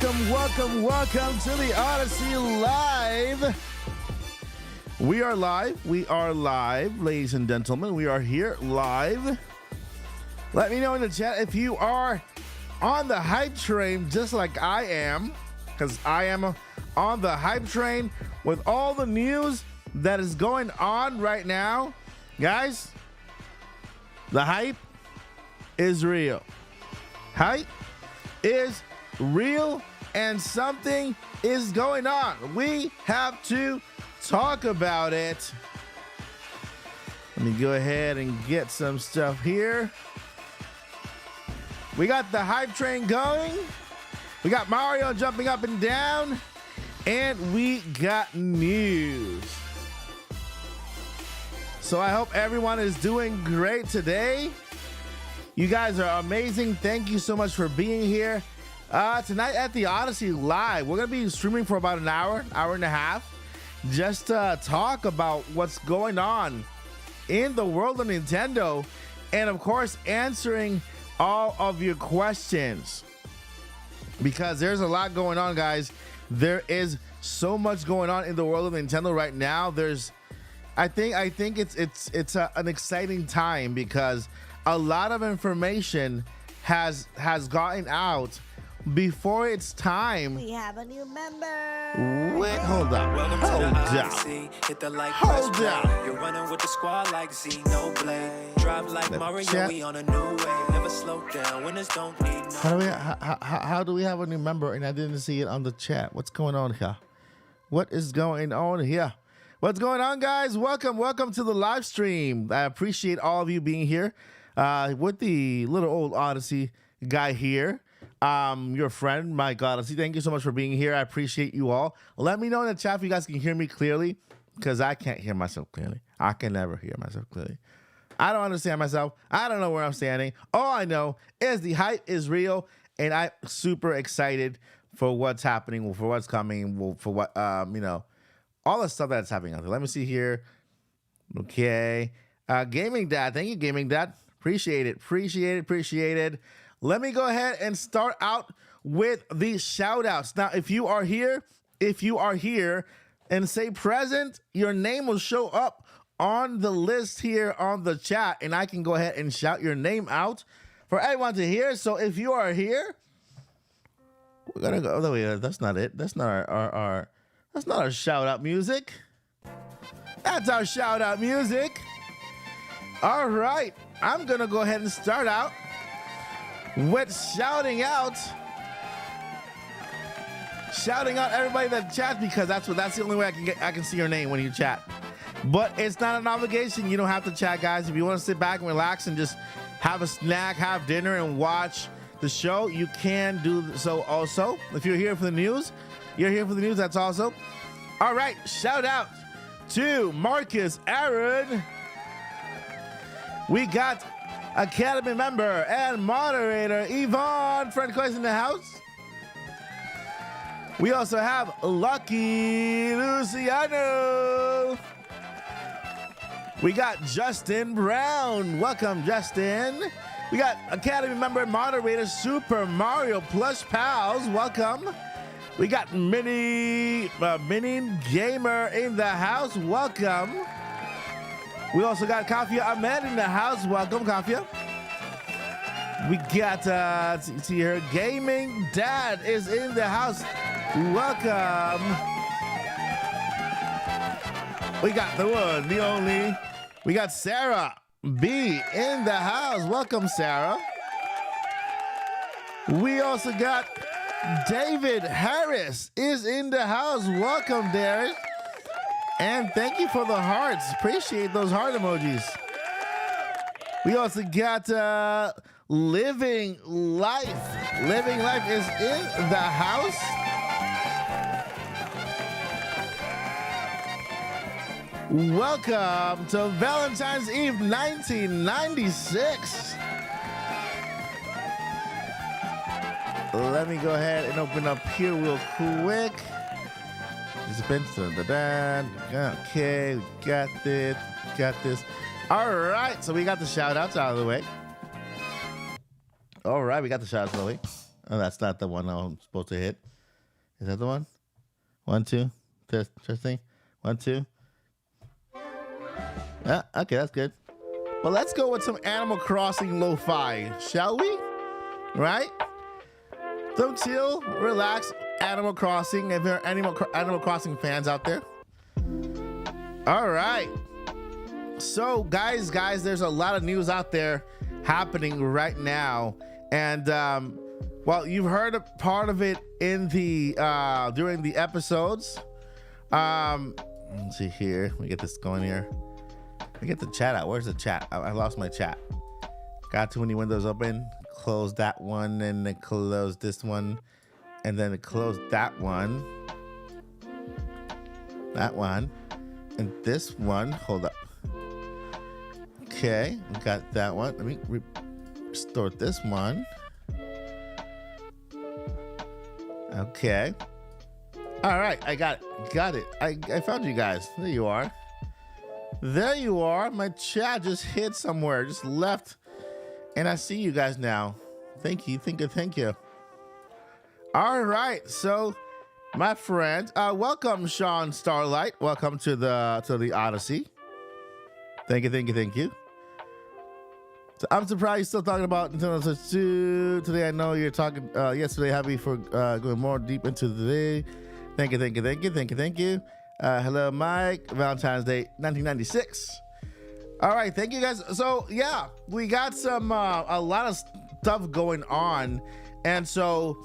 welcome to the Odyssey Live. We are live, ladies and gentlemen. We are here live. Let me know in the chat if you are on the hype train just like I am, because I am on the hype train with all the news that is going on right now. Guys, the hype is real. Hype is real and something is going on. We have to talk about it. Let me go ahead and get some stuff here. We got the hype train going. We got Mario jumping up and down. And we got news. So I hope everyone is doing great today. You guys are amazing. Thank you so much for being here. Tonight at the Odyssey Live, we're going to be streaming for about an hour and a half, just to talk about what's going on in the world of Nintendo, and of course, answering all of your questions, because there's a lot going on, guys. There is so much going on in the world of Nintendo right now. I think it's an exciting time because a lot of information has gotten out before it's time. We have a new member. Wait, hold up. Hit the like, hold down. You're running with the squad like Xenoblade. Drive like Mario, we on a new way. Never slow down. Winners don't need no. How do we have a new member and I didn't see it on the chat? What's going on here? What is going on here? What's going on, guys? Welcome to the live stream. I appreciate all of you being here. With the little old Odyssey guy here. Your friend, Mike Odyssey. Thank you so much for being here. I appreciate you all. Let me know in the chat if you guys can hear me clearly, because I can't hear myself clearly. I can never hear myself clearly. I don't understand myself. I don't know where I'm standing. All I know is the hype is real, and I'm super excited for what's happening, for what's coming, for what, all the stuff that's happening out there. Let me see here. Okay. Gaming Dad. Thank you, Gaming Dad. Appreciate it. Let me go ahead and start out with the shout outs. Now, if you are here and say present, your name will show up on the list here on the chat, and I can go ahead and shout your name out for everyone to hear. So if you are here, we're gonna go. Oh, wait, that's not it. That's not our that's not our shout out music. That's our shout out music. All right, I'm gonna go ahead and start out with shouting out everybody that chats, because that's the only way I can see your name when you chat. But it's not an obligation. You don't have to chat, guys. If you want to sit back and relax and just have a snack, have dinner, and watch the show, you can do so also. If you're here for the news, that's also. All right, shout out to Marcus Aaron. We got Academy member and moderator Yvonne Francois in the house. We also have Lucky Luciano. We got Justin Brown. Welcome, Justin. We got Academy member and moderator Super Mario Plush Pals. Welcome. We got Mini Gamer in the house. Welcome. We also got Kafia Ahmed in the house. Welcome, Kafia. We got, see here, Gaming Dad is in the house. Welcome. We got the one, the only. We got Sarah B in the house. Welcome, Sarah. We also got David Harris is in the house. Welcome, Darius. And thank you for the hearts. Appreciate those heart emojis. We also got Living Life. Living Life is in the house. Welcome to Valentine's Eve 1996. Let me go ahead and open up here real quick. Okay, we got this. All right, so we got the shout outs out of the way. All right, we got the shout outs out of the way. Oh, that's not the one I'm supposed to hit. Is that the one? 1, 2. Testing. 1, 2. Yeah, okay, that's good. Well, let's go with some Animal Crossing lo-fi, shall we? Right? So chill, relax, Animal Crossing. If there are Animal Crossing fans out there. All right. So, guys, there's a lot of news out there happening right now, and well, you've heard a part of it in the during the episodes. Let's see here. Let me get this going here. Let me get the chat out. Where's the chat? I lost my chat. Got too many windows open. Close that one, and then close this one, and then close that one. That one, and this one. Hold up. Okay, we got that one. Let me restore this one. Okay. All right, I got it. I found you guys. There you are. There you are. My chat just hid somewhere, just left, and I see you guys now. Thank you. All right, so my friend, welcome Sean Starlight. Welcome to the Odyssey. Thank you. So I'm surprised you're still talking about Nintendo Switch 2 today. I know you're talking yesterday. Happy for going more deep into the day. Thank you. Hello, Mike. Valentine's Day 1996. All right, thank you guys. So yeah, we got some a lot of stuff going on, and so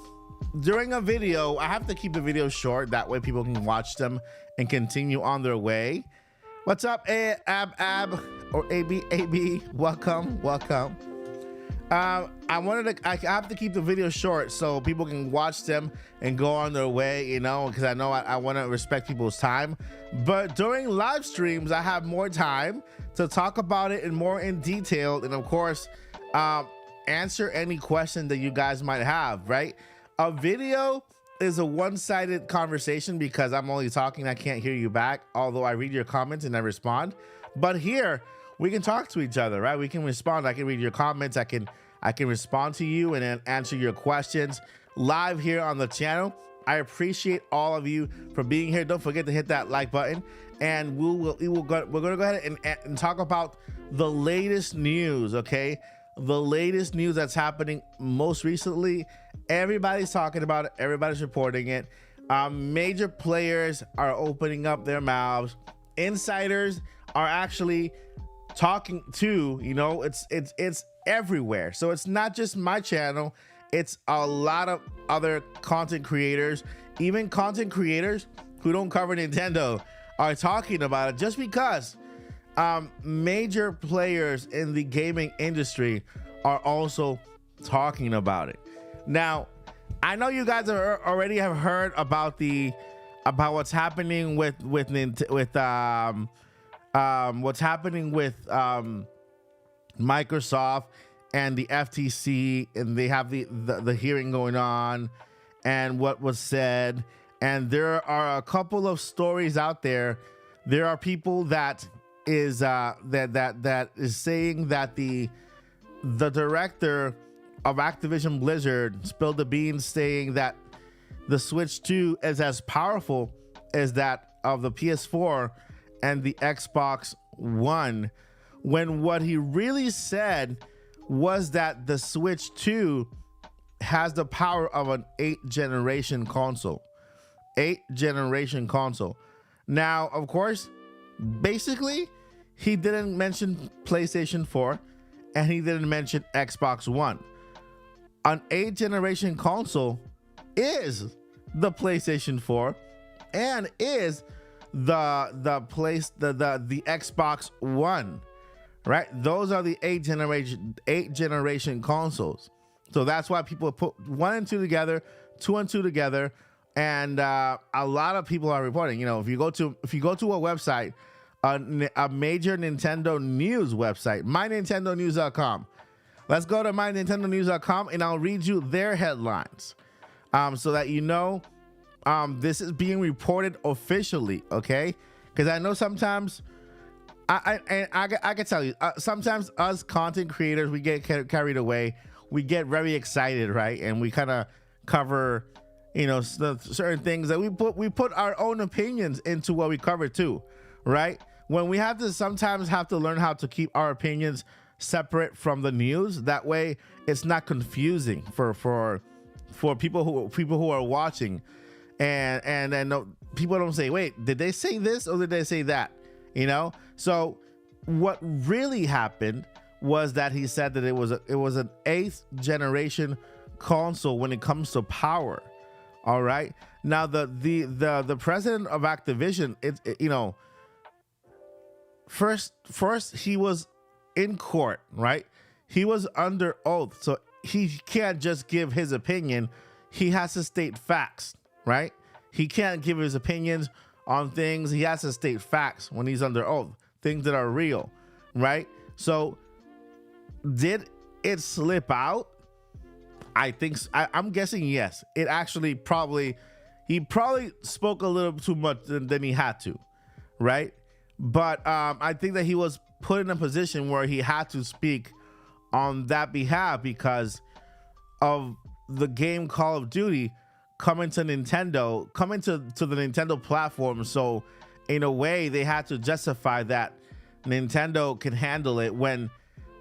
during a video, I have to keep the video short. That way, people can watch them and continue on their way. What's up, Ab, or AB? Welcome. I have to keep the video short so people can watch them and go on their way, you know, because I know I want to respect people's time. But during live streams, I have more time to talk about it in more in detail, and of course, answer any question that you guys might have. Right? A video is a one-sided conversation because I'm only talking. I can't hear you back, although I read your comments and I respond. But here we can talk to each other, right? We can respond. I can read your comments. I can respond to you and then answer your questions live here on the channel. I appreciate all of you for being here. Don't forget to hit that like button, and we're gonna go ahead and talk about the latest news. Okay, the latest news that's happening most recently. Everybody's talking about it. Everybody's reporting it. Major players are opening up their mouths. Insiders are actually talking too. You know, it's everywhere. So it's not just my channel. It's a lot of other content creators, even content creators who don't cover Nintendo are talking about it, just because major players in the gaming industry are also talking about it. Now, I know you guys already have heard about what's happening with what's happening with Microsoft and the FTC, and they have the hearing going on, and what was said. And there are a couple of stories out there. There are people that is that is saying that the director of Activision Blizzard spilled the beans, saying that the Switch 2 is as powerful as that of the PS4 and the Xbox One, when what he really said was that the Switch 2 has the power of an 8th generation console. 8th generation console. Now, of course, basically, he didn't mention PlayStation 4 and he didn't mention Xbox One. An 8th generation console is the PlayStation 4 and is the Xbox One, right? Those are the 8th generation consoles. So that's why people put 1 and 2 together, 2 and 2 together, and a lot of people are reporting. You know, if you go to a website, a major Nintendo news website, mynintendonews.com. Let's go to mynintendonews.com and I'll read you their headlines, so that you know this is being reported officially, okay? Because I know sometimes I can tell you, sometimes us content creators, we get carried away. We get very excited, right? And we kind of cover certain things that we put our own opinions into what we cover too, right? When we sometimes have to learn how to keep our opinions separate from the news. That way it's not confusing for people who are watching, and then people don't say, wait, did they say this or did they say that? So what really happened was that he said that it was an 8th generation console when it comes to power. All right. Now the president of Activision, first he was in court, right? He was under oath, so he can't just give his opinion. He has to state facts, right? He can't give his opinions on things. He has to state facts when he's under oath, things that are real, right? So did it slip out? I'm guessing yes. It actually he probably spoke a little too much than he had to, right? But I think that he was put in a position where he had to speak on that behalf because of the game Call of Duty coming to the Nintendo platform. So in a way, they had to justify that Nintendo can handle it when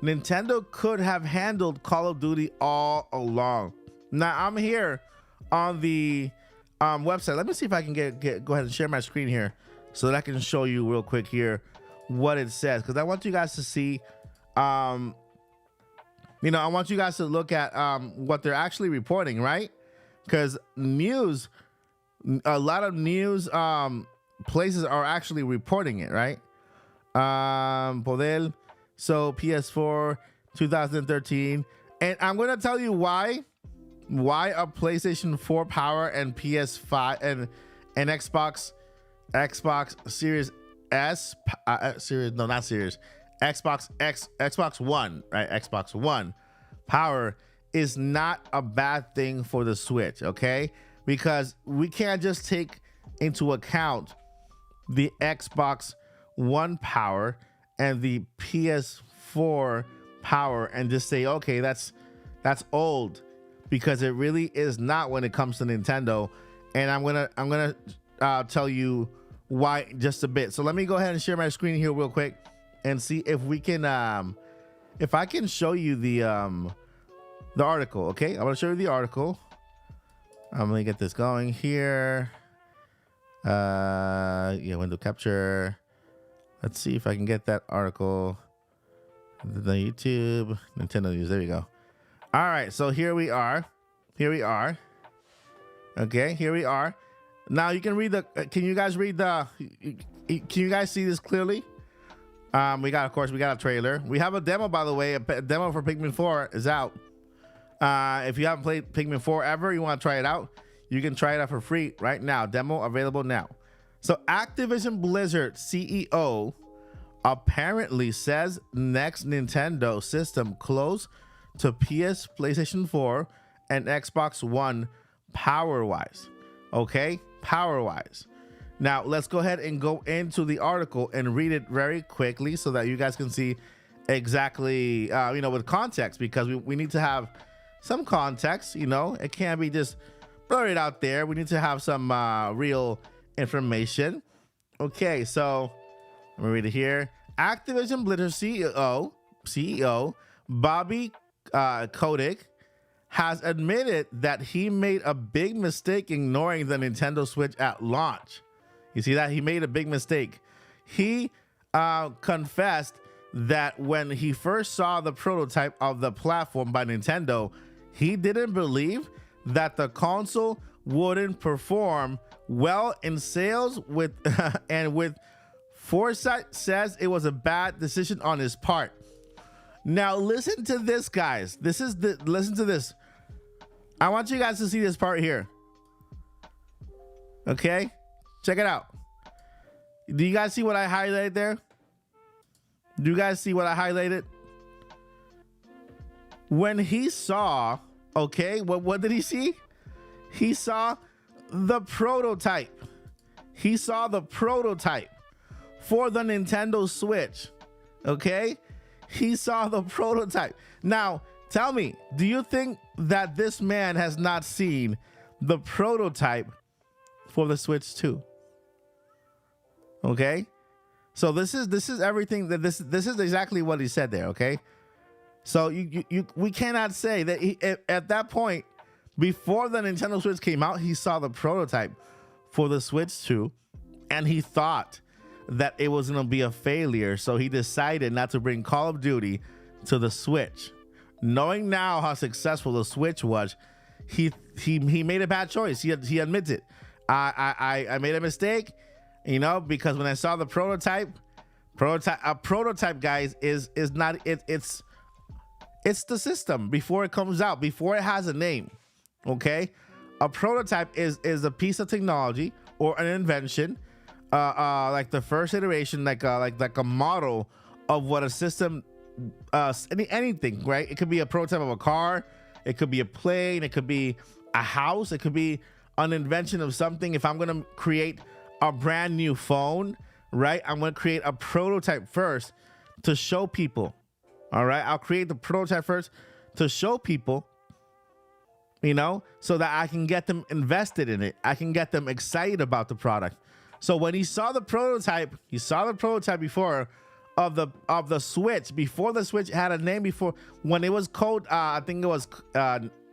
Nintendo could have handled Call of Duty all along. Now I'm here on the website. Let me see if I can go ahead and share my screen here so that I can show you real quick here what it says, because I want you guys to see I want you guys to look at what they're actually reporting, right? Because a lot of news places are actually reporting it, right? Poder. So PS4 2013, and I'm gonna tell you why a PlayStation 4 Power and PS5 and Xbox Series S Xbox One, right? Xbox One Power is not a bad thing for the Switch, okay? Because we can't just take into account the Xbox One Power and the PS4 Power and just say, okay, that's old, because it really is not when it comes to Nintendo. And I'm gonna tell you why just a bit. So let me go ahead and share my screen here real quick and see if we can if I can show you the article. Okay, I'm gonna show you the article. I'm gonna get this going here. Window capture. Let's see if I can get that article. The YouTube, Nintendo News. There we go. All right, so here we are. Okay, here we are. Now you can read can you guys read can you guys see this clearly? We got a trailer. We have a demo, by the way. A demo for Pikmin 4 is out. If you haven't played Pikmin 4 ever, you want to try it out, you can try it out for free right now. Demo available now. So Activision Blizzard CEO apparently says next Nintendo system close to PlayStation 4 and Xbox One power-wise. Okay, power-wise. Now let's go ahead and go into the article and read it very quickly so that you guys can see exactly, with context, because we need to have some context. It can't be just blurred out there. We need to have some real information. Okay, so let me read it here. Activision Blizzard CEO Bobby Kotick has admitted that he made a big mistake ignoring the Nintendo Switch at launch. You see that? He made a big mistake. He confessed that when he first saw the prototype of the platform by Nintendo, he didn't believe that the console wouldn't perform well in sales and with foresight, says it was a bad decision on his part. Now listen to this, guys. Listen to this. I want you guys to see this part here. Okay, check it out. Do you guys see what I highlighted there? Do you guys see what I highlighted? When he saw, okay, what did he see? He saw the prototype. He saw the prototype for the Nintendo Switch. Okay, he saw the prototype. Now tell me, do you think that this man has not seen the prototype for the Switch 2. Okay? So this is everything that this is exactly what he said there, okay? So we cannot say that at that point, before the Nintendo Switch came out, he saw the prototype for the Switch 2 and he thought that it was going to be a failure, so he decided not to bring Call of Duty to the Switch. Knowing now how successful the Switch was, he made a bad choice. He admits it. I made a mistake, you know, because when I saw the prototype, guys, is not it's the system before it comes out, before it has a name. Okay, a prototype is a piece of technology or an invention, like the first iteration, like a model of what a system, anything, right? It could be a prototype of a car, it could be a plane, it could be a house, it could be an invention of something. If I'm gonna create a brand new phone, right, I'm gonna create a prototype first to show people. All right, I'll create the prototype first to show people, you know, so that I can get them invested in it. I can get them excited about the product. So when he saw the prototype, before of the Switch, before the Switch had a name, before when it was called, I think it was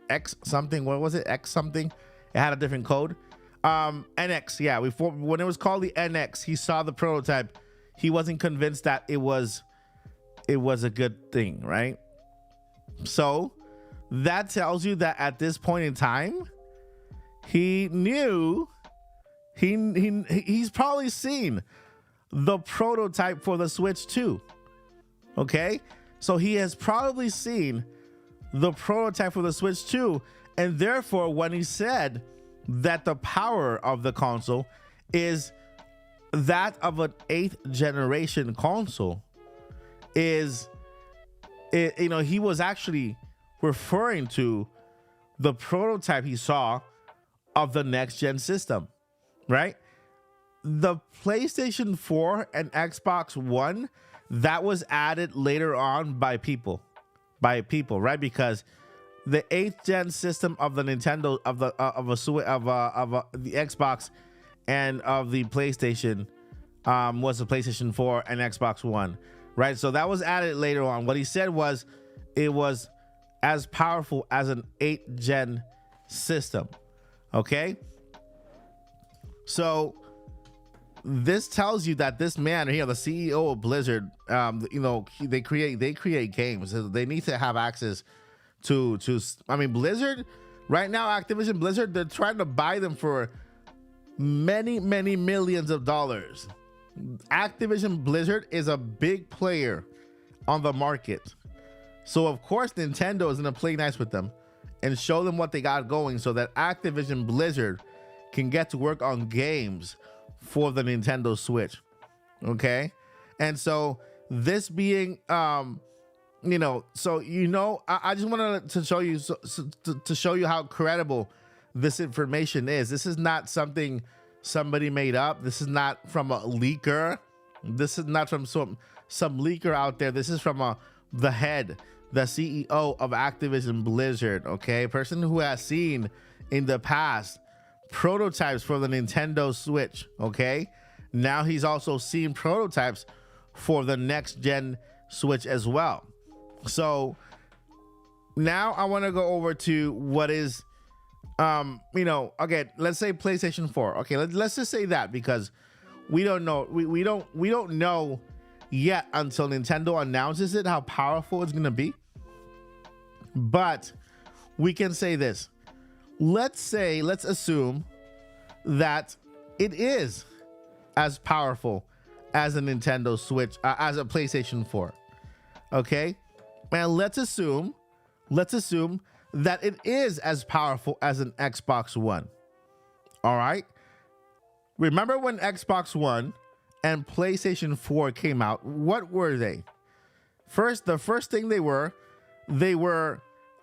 X something. What was it? X something. It had a different code. NX. Yeah, before when it was called the NX, he saw the prototype. He wasn't convinced that it was a good thing, right? So that tells you that at this point in time, he knew he's probably seen the prototype for the Switch 2. Okay, so he has probably seen the prototype for the Switch 2, and therefore when he said that the power of the console is that of an 8th generation console, he was actually referring to the prototype he saw of the next gen system, right? The PlayStation 4 and Xbox One, that was added later on by people, right? Because the 8th gen system of the Nintendo, of the Xbox and of the PlayStation was the PlayStation 4 and Xbox One, right? So that was added later on. What he said was it was as powerful as an 8th gen system. Okay, so this tells you that this man here, the CEO of Blizzard, they create games. They need to have access to I mean, Blizzard right now, Activision Blizzard, they're trying to buy them for many millions of dollars. Activision Blizzard is a big player on the market, so of course Nintendo is gonna play nice with them and show them what they got going so that Activision Blizzard can get to work on games for the Nintendo Switch. Okay, and so this being I just wanted to show you to show you how credible this information is. This is not something somebody made up. This is not from a leaker. This is not from some leaker out there. This is from the head, the CEO of Activision Blizzard, okay? A person who has seen in the past prototypes for the Nintendo Switch, okay? Now he's also seen prototypes for the next gen Switch as well. So now I want to go over to what is again, let's say PlayStation 4. Okay, let's just say that, because we don't know, we don't know yet until Nintendo announces it how powerful it's gonna be. But we can say this. Let's assume that it is as powerful as a Nintendo Switch, as a PlayStation 4. Okay, and let's assume that it is as powerful as an Xbox One. All right. Remember when Xbox One and PlayStation 4 came out, what were they? The first thing they were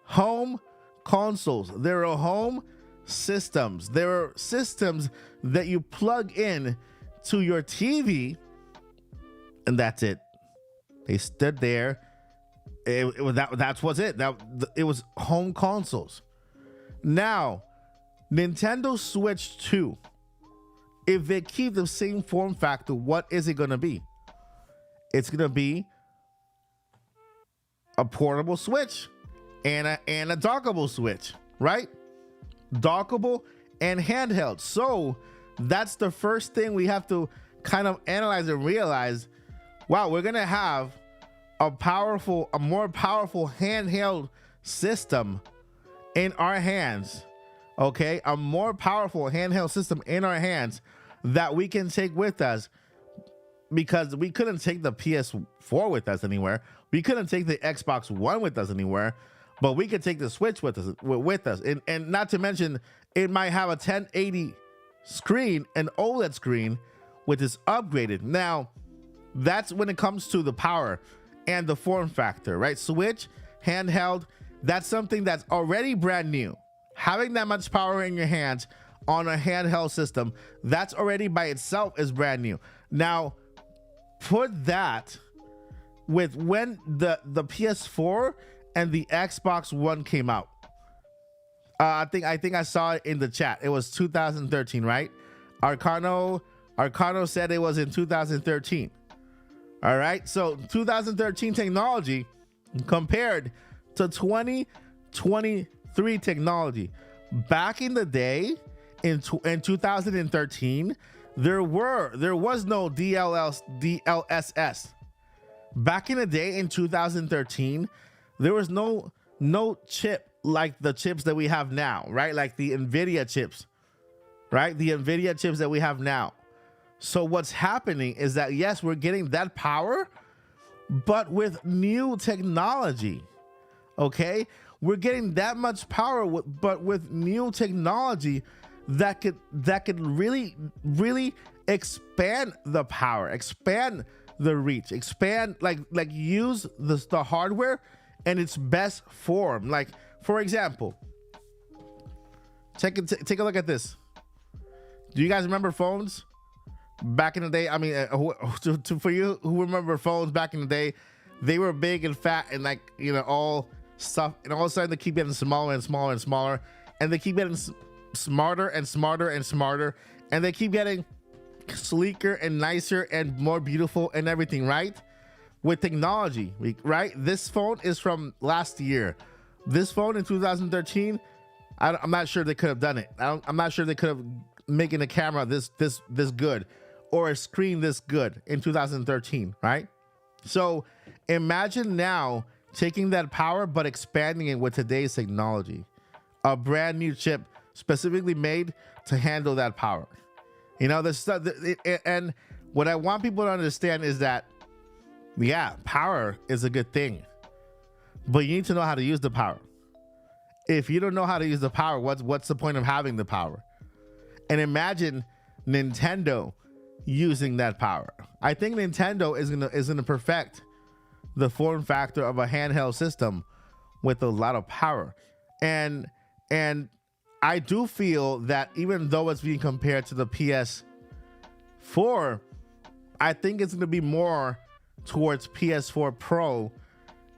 home consoles. They were home systems. They were systems that you plug in to your TV, and that's it. They stood there. That was it. It was home consoles. Now, Nintendo Switch 2, if they keep the same form factor, what is it going to be? It's going to be a portable Switch and a dockable Switch, right? Dockable and handheld. So that's the first thing we have to kind of analyze and realize. Wow, we're going to have a more powerful handheld system in our hands. Okay, a more powerful handheld system in our hands that we can take with us, because we couldn't take the PS4 with us anywhere. We couldn't take the Xbox One with us anywhere, but we could take the Switch with us. And not to mention, it might have a 1080 screen, an OLED screen, which is upgraded. Now, that's when it comes to the power and the form factor, right? Switch, handheld, that's something that's already brand new. Having that much power in your hands on a handheld system, that's already by itself is brand new. Now, put that with when the PS4 and the Xbox One came out. I think I saw it in the chat. It was 2013, right? Arcano said it was in 2013. All right, so 2013 technology compared to 2023 technology. Back in the day, in 2013, there was no DLSS. Back in the day in 2013, there was no chip like the chips that we have now, right? Like the NVIDIA chips, right? The NVIDIA chips that we have now. So what's happening is that, yes, we're getting that power, but with new technology, okay? We're getting that much power, but with new technology that could really expand the power, expand the reach, expand, like use the hardware in its best form. Like, for example, take a look at this. Do you guys remember phones back in the day? I mean, for you who remember phones back in the day, they were big and fat and, like, you know, all stuff, and all of a sudden they keep getting smaller and smaller and smaller, and they keep getting smarter and smarter and smarter, and they keep getting sleeker and nicer and more beautiful and everything, right? With technology, right? This phone is from last year. This phone in 2013, I'm not sure they could have done it. I'm not sure they could have making a camera this good or a screen this good in 2013, right? So imagine now taking that power but expanding it with today's technology, a brand new chip specifically made to handle that power. You know, this stuff. And what I want people to understand is that, yeah, power is a good thing, but you need to know how to use the power. If you don't know how to use the power, what's the point of having the power? And imagine Nintendo using that power. I think Nintendo is gonna perfect the form factor of a handheld system with a lot of power. And I do feel that even though it's being compared to the PS4, I think it's gonna be more towards PS4 Pro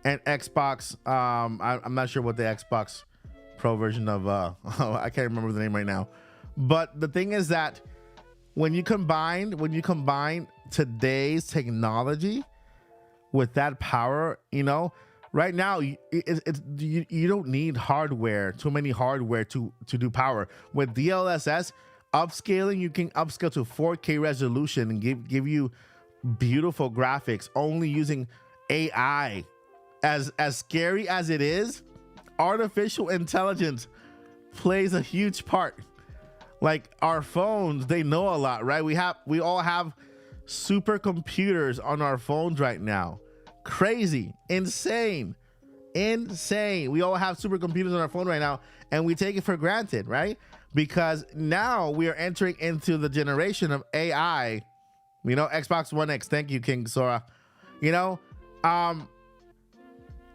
and Xbox. I'm not sure what the Xbox Pro version of I can't remember the name right now. But the thing is that when you combine today's technology with that power, you know, right now you don't need hardware, too many hardware to do power. With DLSS upscaling, you can upscale to 4K resolution and give you beautiful graphics only using AI. As scary as it is, artificial intelligence plays a huge part. Like our phones, they know a lot, right? We all have supercomputers on our phones right now. Crazy, insane. We all have supercomputers on our phone right now, and we take it for granted, right? Because now we are entering into the generation of AI. You know, Xbox One X. Thank you, King Sora. You know,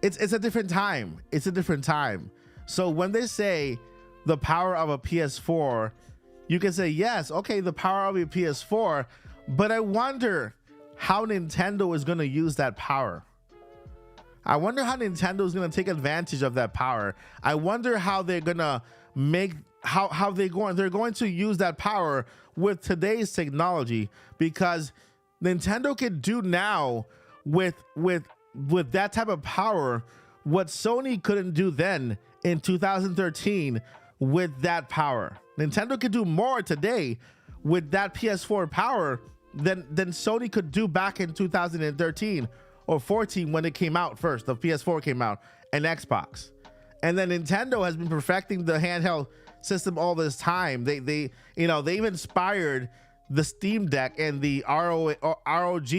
it's a different time. It's a different time. So when they say the power of a PS4, you can say, yes, okay, the power of a PS4, but I wonder how Nintendo is going to use that power. I wonder how Nintendo is going to take advantage of that power. I wonder how they're going to make how they're going to use that power with today's technology, because Nintendo can do now with that type of power what Sony couldn't do then in 2013 with that power. Nintendo could do more today with that PS4 power than Sony could do back in 2013 or 14 when it came out first. The PS4 came out and Xbox. And then Nintendo has been perfecting the handheld system all this time. They've inspired the Steam Deck and the ROG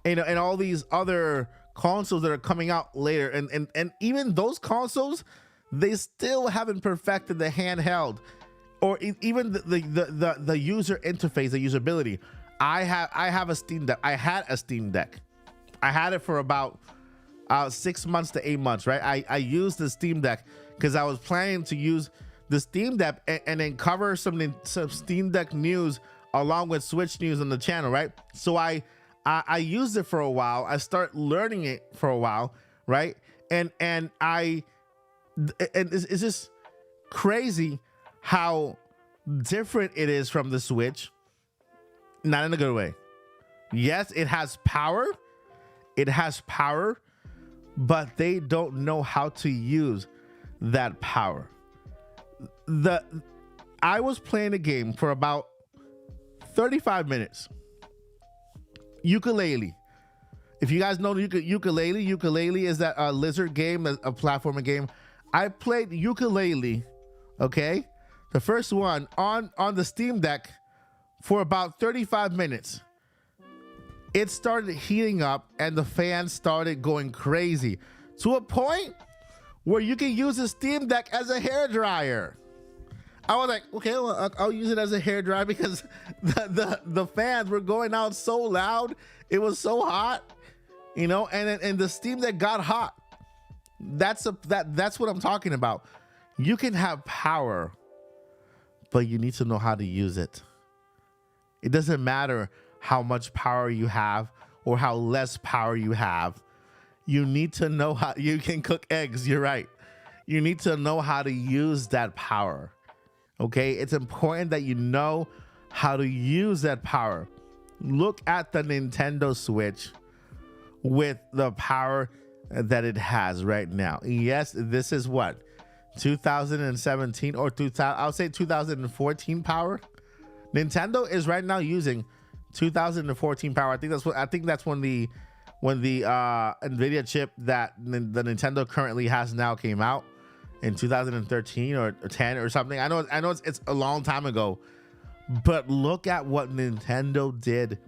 and all these other consoles that are coming out later. And even those consoles, they still haven't perfected the handheld or even the user interface, the usability. I have a Steam Deck. I had a Steam Deck. I had it for about 6 months to 8 months, right? I used the Steam Deck because I was planning to use the Steam Deck and then cover some Steam Deck news along with Switch news on the channel, right? So I used it for a while. I started learning it for a while, right? And it's just crazy how different it is from the Switch. Not in a good way. Yes, it has power. It has power, but they don't know how to use that power. I was playing a game for about 35 minutes. Yooka-Laylee. If you guys know Yooka-Laylee, Yooka-Laylee is that lizard game, a platforming game. I played Yooka-Laylee, okay, the first one on the Steam Deck for about 35 minutes. It started heating up and the fans started going crazy to a point where you can use the Steam Deck as a hairdryer. I was like, okay, well, I'll use it as a hairdryer because the fans were going out so loud. It was so hot, and the Steam Deck got hot. That's what I'm talking about. You can have power, but you need to know how to use it. It doesn't matter how much power you have or how less power you have. You need to know how you can cook eggs. You're right. You need to know how to use that power. Okay, it's important that you know how to use that power. Look at the Nintendo Switch with the power that it has right now. Yes, this is what, 2017 or 2000, I'll say 2014 power. Nintendo is right now using 2014 power. I think that's when the Nvidia chip that the Nintendo currently has now came out in 2013 or 10 or something. I know it's a long time ago, but look at what Nintendo did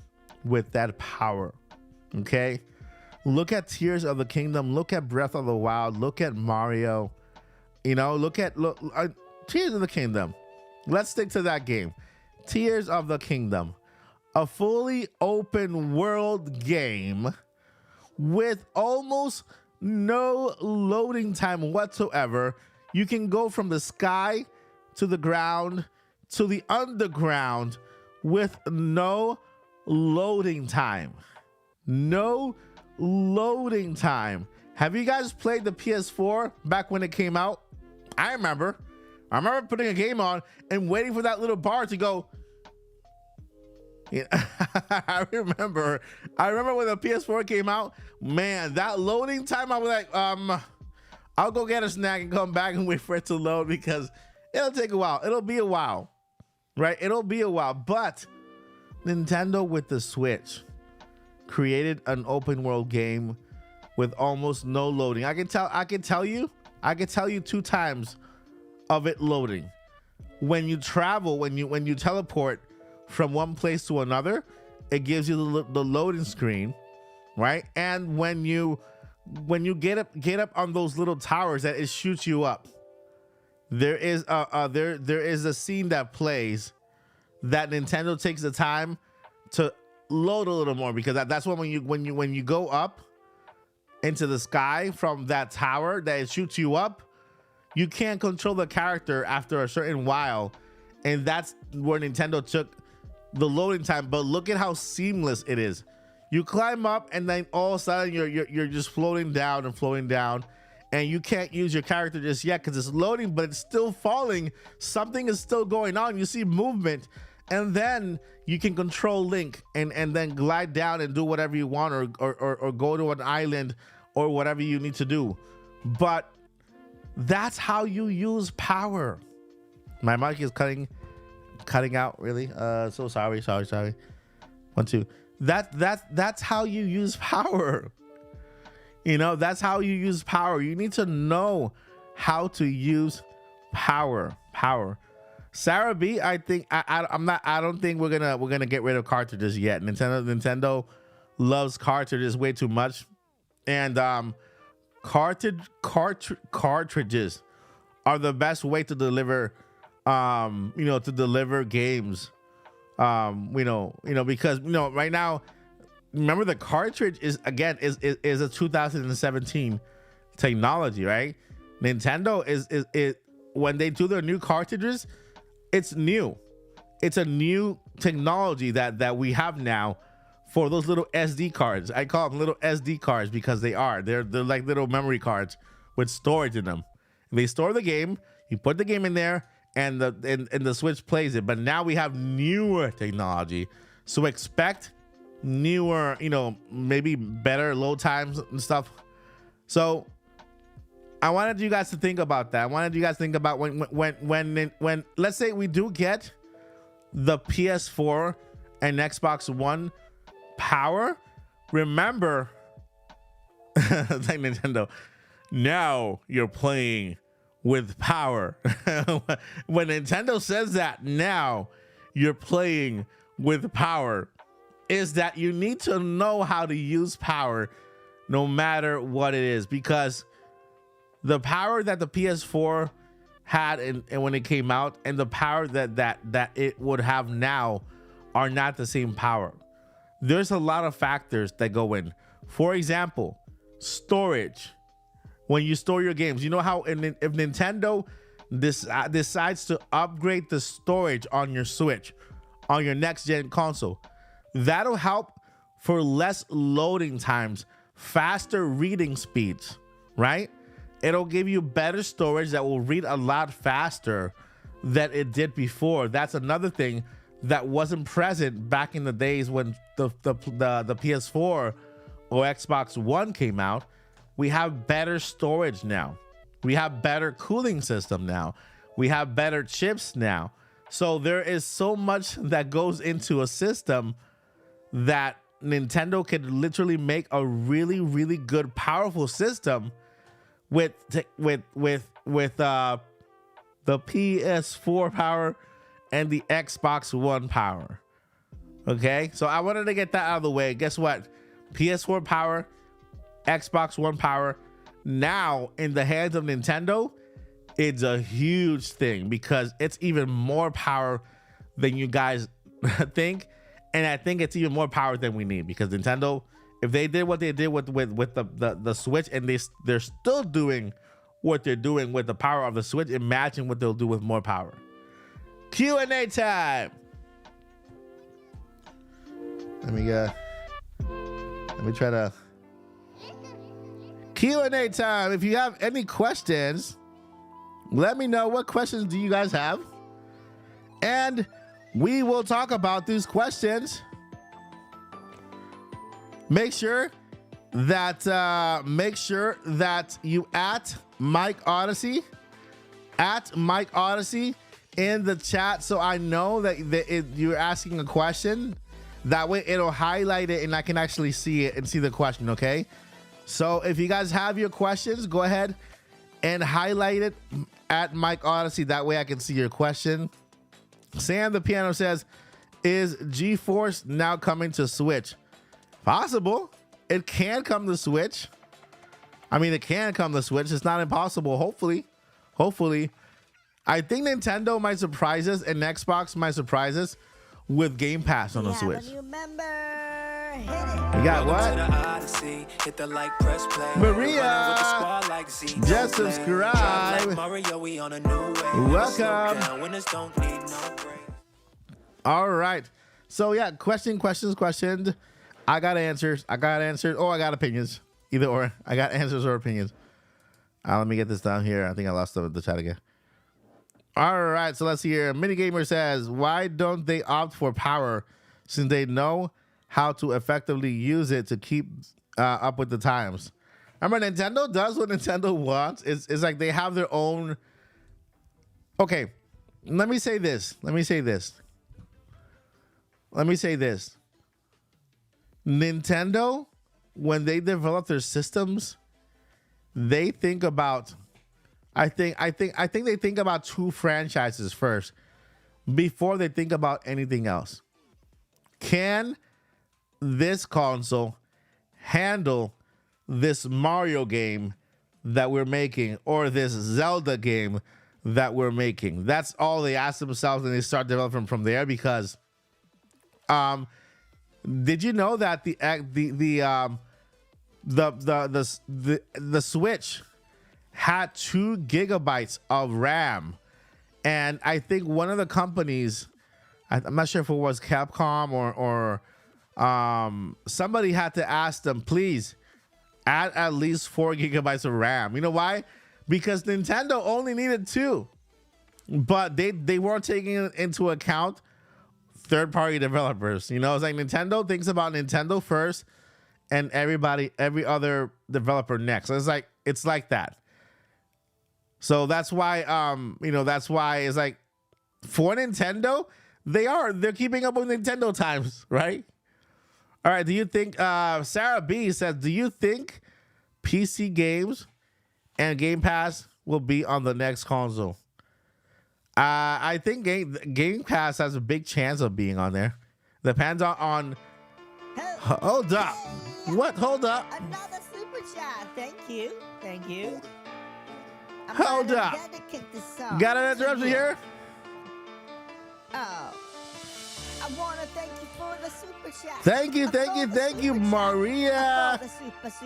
with that power. Okay, look at Tears of the Kingdom, look at Breath of the Wild, look at Mario, look Tears of the Kingdom. Let's stick to that game. Tears of the Kingdom, a fully open world game with almost no loading time whatsoever. You can go from the sky to the ground to the underground with no loading time. No loading time. Have you guys played the PS4 back when it came out? I remember putting a game on and waiting for that little bar to go. Yeah, I remember when the PS4 came out, man, that loading time, I was like, I'll go get a snack and come back and wait for it to load because it'll take a while. It'll be a while, right? It'll be a while. But Nintendo with the Switch created an open world game with almost no loading. I can tell you 2 times of it loading. When you travel, when you teleport from one place to another, it gives you the loading screen, right? And when you get up on those little towers that it shoots you up, there is a scene that plays that Nintendo takes the time to load a little more, because that's when you go up into the sky from that tower that it shoots you up, you can't control the character after a certain while, and that's where Nintendo took the loading time. But look at how seamless it is. You climb up and then all of a sudden you're just floating down, and you can't use your character just yet because it's loading, but it's still falling. Something is still going on. You see movement, and then you can control Link and then glide down and do whatever you want, or go to an island or whatever you need to do. But that's how you use power. My mic is cutting out, really. So sorry. 1, 2. That's how you use power. You know, that's how you use power. You need to know how to use power. Sarah B, I think I don't think we're gonna get rid of cartridges yet. Nintendo loves cartridges way too much, and cartridges are the best way to deliver to deliver games. Because right now, remember, the cartridge is a 2017 technology, right? Nintendo is when they do their new cartridges, it's new. It's a new technology that we have now for those little SD cards. I call them little SD cards because they're like little memory cards with storage in them. They store the game, you put the game in there, and the Switch plays it. But now we have newer technology, so expect newer, maybe better load times and stuff. So I wanted you guys to think about that. I wanted you guys to think about when let's say we do get the PS4 and Xbox One power. Remember, like Nintendo, now you're playing with power. When Nintendo says that, now you're playing with power, is that you need to know how to use power no matter what it is, because the power that the PS4 had and when it came out, and the power that it would have now are not the same power. There's a lot of factors that go in. For example, storage. When you store your games, you know how if Nintendo decides to upgrade the storage on your Switch, on your next gen console, that'll help for less loading times, faster reading speeds, right? It'll give you better storage that will read a lot faster than it did before. That's another thing that wasn't present back in the days when the PS4 or Xbox One came out. We have better storage now. We have better cooling system now. We have better chips now. So there is so much that goes into a system that Nintendo could literally make a really, really good, powerful system with the PS4 power and the Xbox One power. Okay, so I wanted to get that out of the way. Guess what? PS4 power, Xbox One power, now in the hands of Nintendo, it's a huge thing because it's even more power than you guys think, and I think it's even more power than we need, because Nintendo, if they did what they did with the Switch, and they're still doing what they're doing with the power of the Switch, imagine what they'll do with more power. Q&A time. Let me try to Q&A time. If you have any questions, let me know. What questions do you guys have? And we will talk about these questions. Make sure that you at Mike Odyssey in the chat, so I know that you're asking a question. That way it'll highlight it and I can actually see it and see the question, okay? So if you guys have your questions, go ahead and highlight it at Mike Odyssey. That way I can see your question. Sam the Piano says, is GeForce now coming to Switch? Possible. It can come to Switch. I mean, it can come to Switch. It's not impossible. Hopefully. I think Nintendo might surprise us and Xbox might surprise us with Game Pass on the Switch. You got what? Maria, just subscribe. Welcome. All right. So yeah, questions. I got answers. Oh, I got opinions. Either or. I got answers or opinions. Let me get this down here. I think I lost the chat again. All right, so let's see here. Minigamer says, why don't they opt for power since they know how to effectively use it to keep up with the times? Remember, Nintendo does what Nintendo wants. It's like they have their own. Okay, let me say this. Nintendo, when they develop their systems, they think about. I think they think about 2 franchises first before they think about anything else. Can this console handle this Mario game that we're making or this Zelda game that we're making? That's all they ask themselves, and they start developing from there. Because did you know that the Switch had 2 gigabytes of RAM, and I think one of the companies, I'm not sure if it was Capcom or somebody had to ask them, please add at least 4 gigabytes of RAM. You know why? Because Nintendo only needed 2, but they weren't taking into account third-party developers. You know, it's like Nintendo thinks about Nintendo first and every other developer next. So it's like that. So that's why that's why it's like for Nintendo, they're keeping up with Nintendo times, right? All right, do you think Sarah B says, do you think PC games and Game Pass will be on the next console? I think Game Pass has a big chance of being on there. Depends on hold up. What? Hold up. Another super chat. Thank you. Hold up. Got an interruption here? Oh. I want to thank you for the super chat. Thank you, Maria,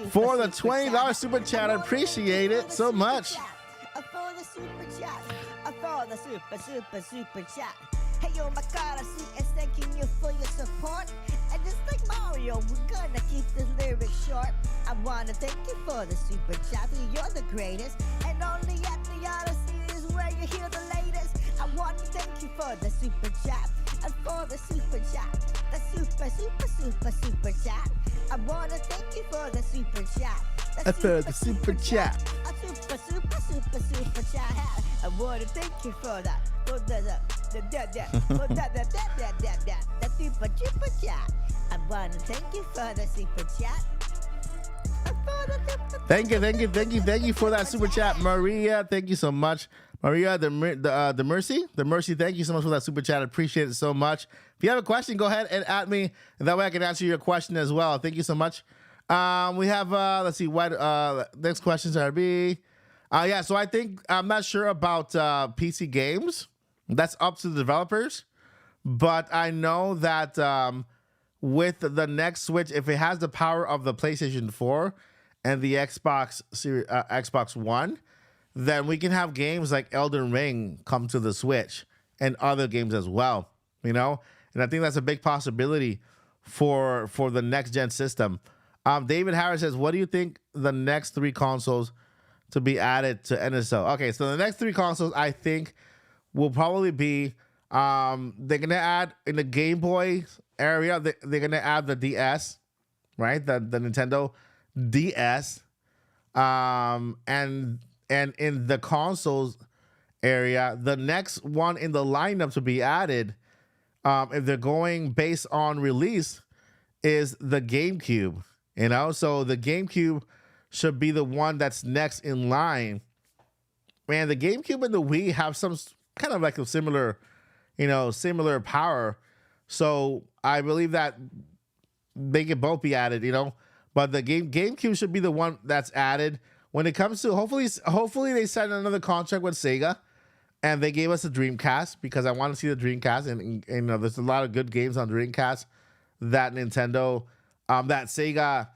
for the $20 super chat. I appreciate it so much. For the super chat. For the super chat. Hey, yo, my God, I see and thanking you for your support. And just like Mario, we're gonna keep this lyric short. I wanna thank you for the super chat. You're the greatest. And only at the Odyssey is where you hear the latest. I wanna thank you for the super chat. And for the super chat. The super chat. I wanna thank you for the super chat. For the super chat. A super chat. I wanna thank you for that. For the super chat. I wanna thank you for the super chat. Thank you for that super chat, Maria. Thank you so much, Maria. The Mercy, thank you so much for that super chat. I appreciate it so much. If you have a question, go ahead and at me, and that way I can answer your question as well. Thank you so much. We have let's see what next questions are be. Yeah, so I think I'm not sure about PC games. That's up to the developers, but I know that with the next Switch, if it has the power of the PlayStation 4 and the Xbox One, then we can have games like Elden Ring come to the Switch and other games as well, you know? And I think that's a big possibility for the next gen system. David Harris says, what do you think the next 3 consoles to be added to NSO? Okay, so the next 3 consoles, I think, will probably be, they're going to add in the Game Boy area, they're going to add the DS, right? The Nintendo DS. And in the consoles area, the next one in the lineup to be added, if they're going based on release, is the GameCube, you know? So the GameCube should be the one that's next in line. Man, the GameCube and the Wii have some kind of like a similar power. So I believe that they can both be added, you know? But the GameCube should be the one that's added. When it comes to, hopefully they signed another contract with Sega and they gave us a Dreamcast, because I want to see the Dreamcast, and you know, there's a lot of good games on Dreamcast that Nintendo, that Sega,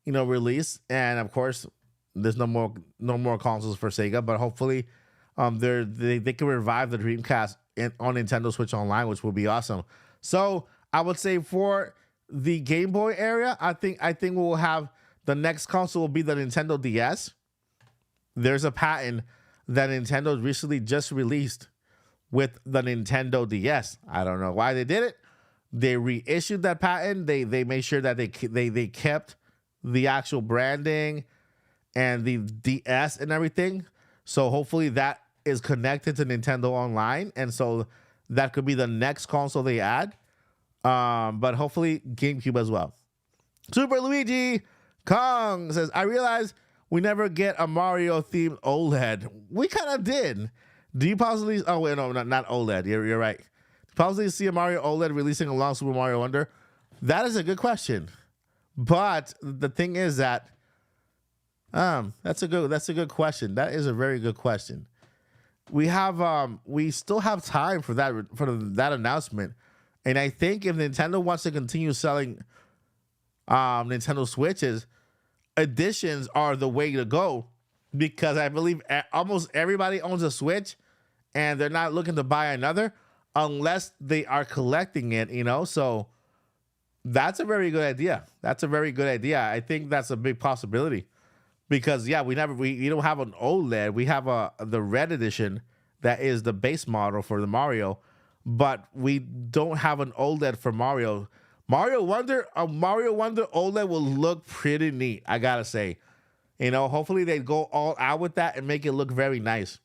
you know, released. And of course, there's no more consoles for Sega, but hopefully they can revive the Dreamcast on Nintendo Switch Online, which will be awesome. So I would say for the Game Boy area, I think we'll have the next console will be the Nintendo DS. there's a patent that Nintendo recently just released with the Nintendo DS. I don't know why they did it. They reissued that patent. They made sure that they kept the actual branding and the DS and everything. So hopefully that is connected to Nintendo Online, and so that could be the next console they add. But hopefully GameCube as well. Super Luigi Kong says, I realize we never get a Mario themed OLED. We kind of did. Do you possibly? Oh wait, no, not OLED. You're right. Possibly see a Mario OLED releasing along Super Mario Wonder. That is a good question. But the thing is that that's a good question. That is a very good question. We still have time for that announcement. And I think if Nintendo wants to continue selling Nintendo Switches, editions are the way to go, because I believe almost everybody owns a Switch and they're not looking to buy another unless they are collecting it, So that's a very good idea. I think that's a big possibility, because we don't have an OLED. We have the red edition that is the base model for the Mario, but we don't have an OLED for Mario. Mario Wonder OLED will look pretty neat, I gotta say. Hopefully they go all out with that and make it look very nice.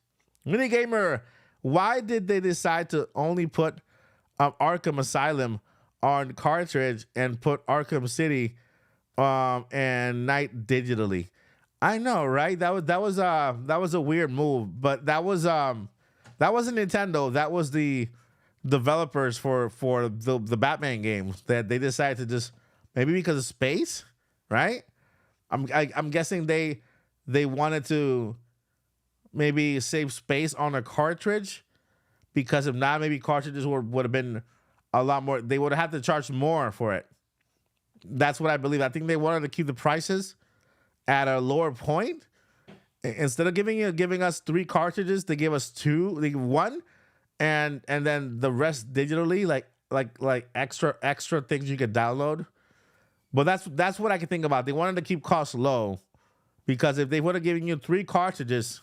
Minigamer, why did they decide to only put Arkham Asylum on cartridge and put Arkham City and Night digitally? I know, right? That was a weird move, but that wasn't Nintendo. That was the developers for the Batman games, that they decided to just, maybe because of space, right? I'm guessing they wanted to maybe save space on a cartridge, because if not, maybe cartridges would have been a lot more. They would have had to charge more for it. That's what I believe. I think they wanted to keep the prices at a lower point. Instead of giving us 3 cartridges, they give us 2, they give 1, and then the rest digitally, like extra things you could download. But that's what I can think about. They wanted to keep costs low, because if they would have given you 3 cartridges,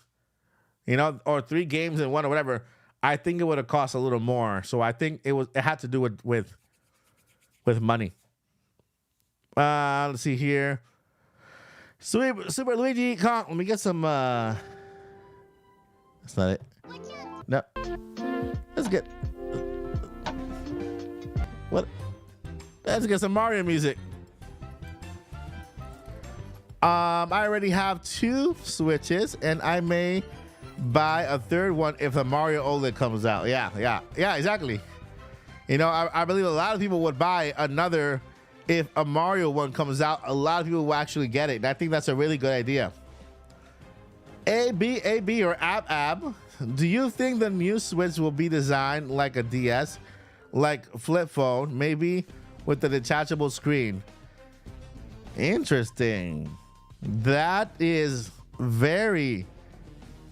or 3 games in one or whatever, I think it would have cost a little more. So I think it had to do with money. Let's see here. Super Luigi Kong. Let me get some. That's not it. No. Let's get. What? Let's get some Mario music. I already have 2 Switches, and I may buy a 3rd one if the Mario OLED comes out. Yeah, exactly. I believe a lot of people would buy another if a Mario one comes out. A lot of people will actually get it, and I think that's a really good idea. AB or Ab, do you think the new Switch will be designed like a DS, like flip phone, maybe with the detachable screen? Interesting. That is very,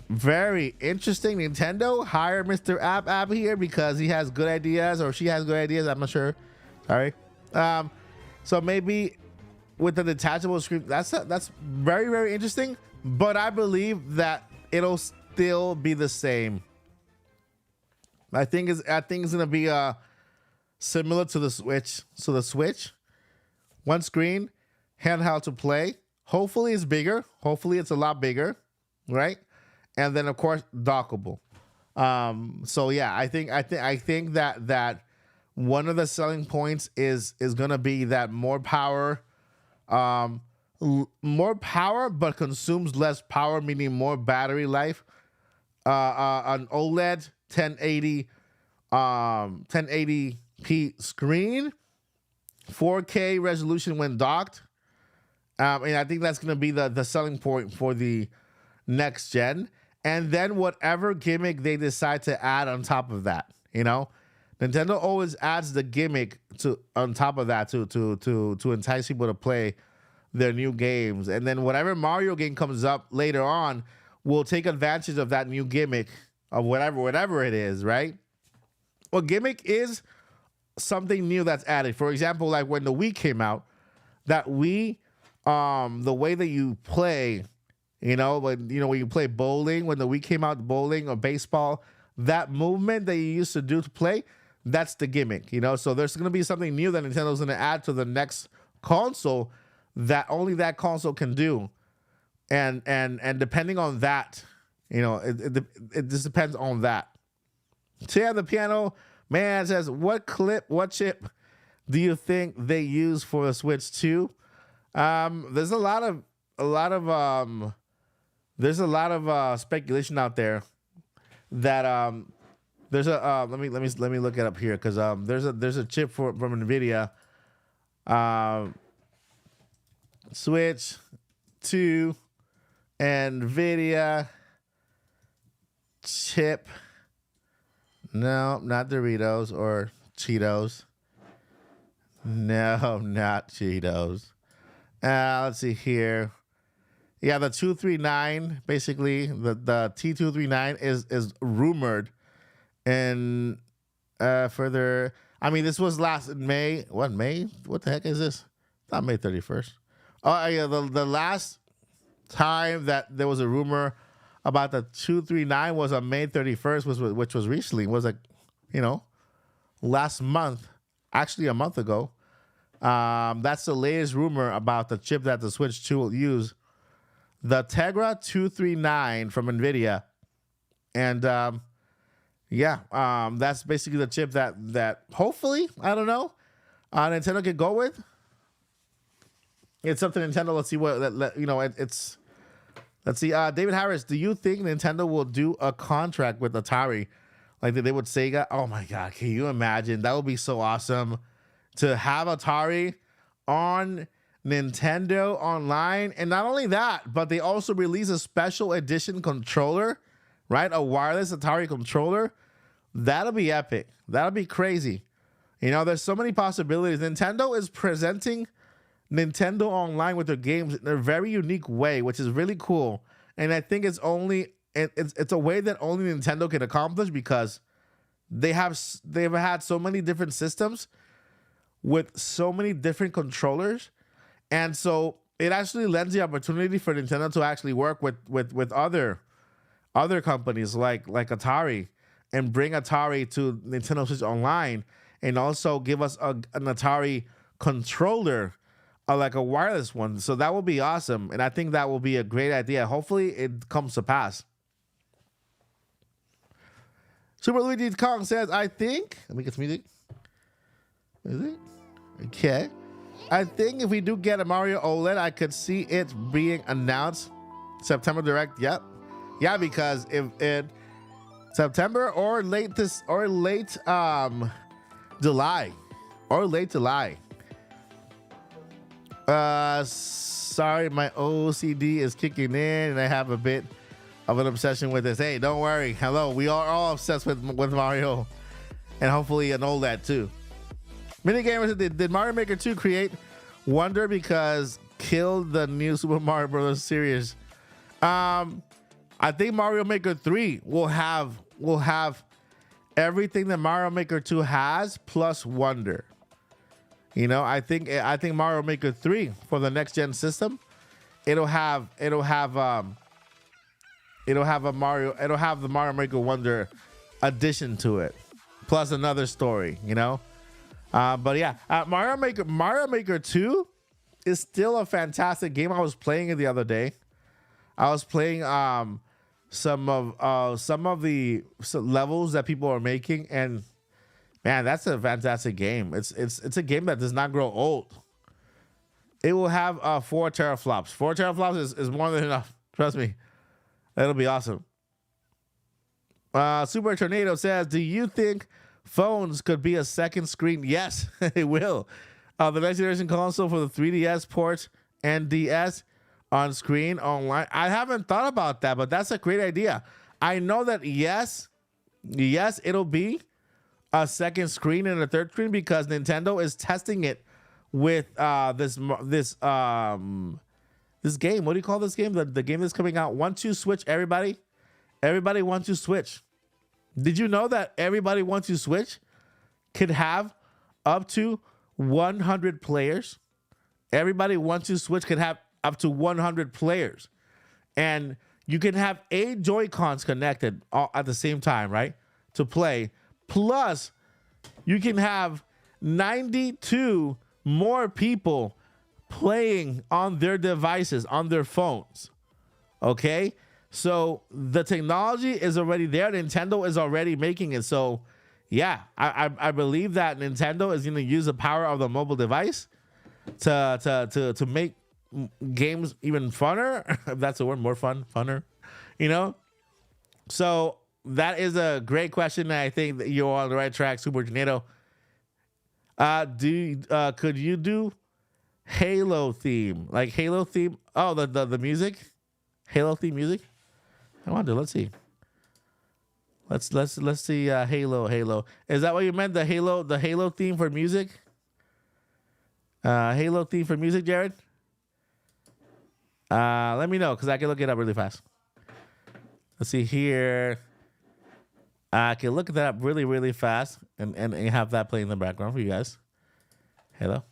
very interesting. Nintendo, hire Mr. Ab here because he has good ideas, or she has good ideas. I'm not sure. Sorry. So maybe with the detachable screen, that's very, very interesting. But I believe that it'll still be the same. I think it's gonna be similar to the Switch. So the Switch, one screen, handheld to play. Hopefully it's bigger. Hopefully it's a lot bigger, right? And then of course dockable. So yeah, I think that one of the selling points is gonna be that more power, but consumes less power, meaning more battery life. An OLED 1080p screen, 4K resolution when docked. And I think that's going to be the selling point for the next gen. And then whatever gimmick they decide to add on top of that, Nintendo always adds the gimmick on top of that to entice people to play their new games. And then whatever Mario game comes up later on will take advantage of that new gimmick of whatever it is, right? Well, gimmick is something new that's added. For example, like when the Wii came out, that Wii, the way that you play You know, when you play bowling, when the Wii came out, bowling or baseball, that movement that you used to do to play, that's the gimmick, you know. So there's going to be something new that Nintendo's going to add to the next console that only that console can do, and depending on that, you know, it just depends on that. Tia the Piano Man says, what chip do you think they use for the Switch 2? There's a lot of speculation out there that there's a let me look it up here, because there's a chip from NVIDIA, Switch 2 NVIDIA chip. No, not Doritos or Cheetos. No, not Cheetos. Let's see here. Yeah, the 239, basically, the T239 is rumored. And further, I mean, this was last May. What, May? What the heck is this? Not May 31st. Oh, yeah, the last time that there was a rumor about the 239 was on May 31st, which was recently, was like, you know, last month, actually a month ago. That's the latest rumor about the chip that the Switch 2 will use, the Tegra 239 from NVIDIA. And that's basically the chip that hopefully, I don't know, Nintendo can go with. It's something Nintendo. Let's see what you know. It's let's see. David Harris, do you think Nintendo will do a contract with Atari, like they would Sega? Oh my God, can you imagine? That would be so awesome to have Atari on Nintendo Online. And not only that, but they also release a special edition controller, right? A wireless Atari controller. That'll be epic. That'll be crazy. You know, there's so many possibilities. Nintendo is presenting Nintendo Online with their games in a very unique way, which is really cool. And I think it's a way that only Nintendo can accomplish, because they've had so many different systems with so many different controllers. And so it actually lends the opportunity for Nintendo to actually work with other companies like Atari, and bring Atari to Nintendo Switch Online, and also give us an Atari controller, like a wireless one. So that would be awesome. And I think that will be a great idea. Hopefully it comes to pass. Super Luigi Kong says, I think, let me get some music. Is it? Okay. I think if we do get a Mario OLED, I could see it being announced September Direct. Yep. Yeah, because if it September or late July. Sorry, my OCD is kicking in and I have a bit of an obsession with this. Hey, don't worry. Hello, we are all obsessed with Mario, and hopefully an OLED too. Minigamer said, did Mario Maker 2 create wonder because killed the new Super Mario Bros. Series? I think Mario Maker 3 will have everything that Mario Maker 2 has plus wonder. You know, I think Mario Maker 3 for the next gen system, it'll have the Mario Maker Wonder addition to it, plus another story, you know. But yeah, Mario Maker 2 is still a fantastic game. I was playing it the other day. I was playing some of the levels that people are making, and man, that's a fantastic game. It's a game that does not grow old. It will have 4 teraflops. 4 teraflops is more than enough. Trust me. That'll be awesome. Super Tornado says, do you think phones could be a second screen? Yes, it will. The next generation console for the 3DS port and DS on screen online. I haven't thought about that, but that's a great idea. I know that yes, it'll be a second screen and a third screen, because Nintendo is testing it with this game. What do you call this game? The game that's coming out. 1-2 Switch, everybody. Everybody 1-2 Switch. Did you know that everybody 1-2 Switch could have up to 100 players? Everybody 1-2 Switch could have up to 100 players. and you can have 8 Joy-Cons connected all at the same time, right? To play. Plus, you can have 92 more people playing on their devices, on their phones. Okay? So the technology is already there. Nintendo is already making it. So yeah, I believe that Nintendo is going to use the power of the mobile device to make games even funner, if that's the word, more funner, you know? So that is a great question. I think that you're on the right track, Super Tornado. Could you do Halo theme? Like Halo theme? Oh, the music? Halo theme music? I wonder, let's see. Let's see Halo. Is that what you meant? The Halo theme for music? Halo theme for music, Jared? Let me know, because I can look it up really fast. Let's see here. I can look that up really, really fast and have that play in the background for you guys. Hello.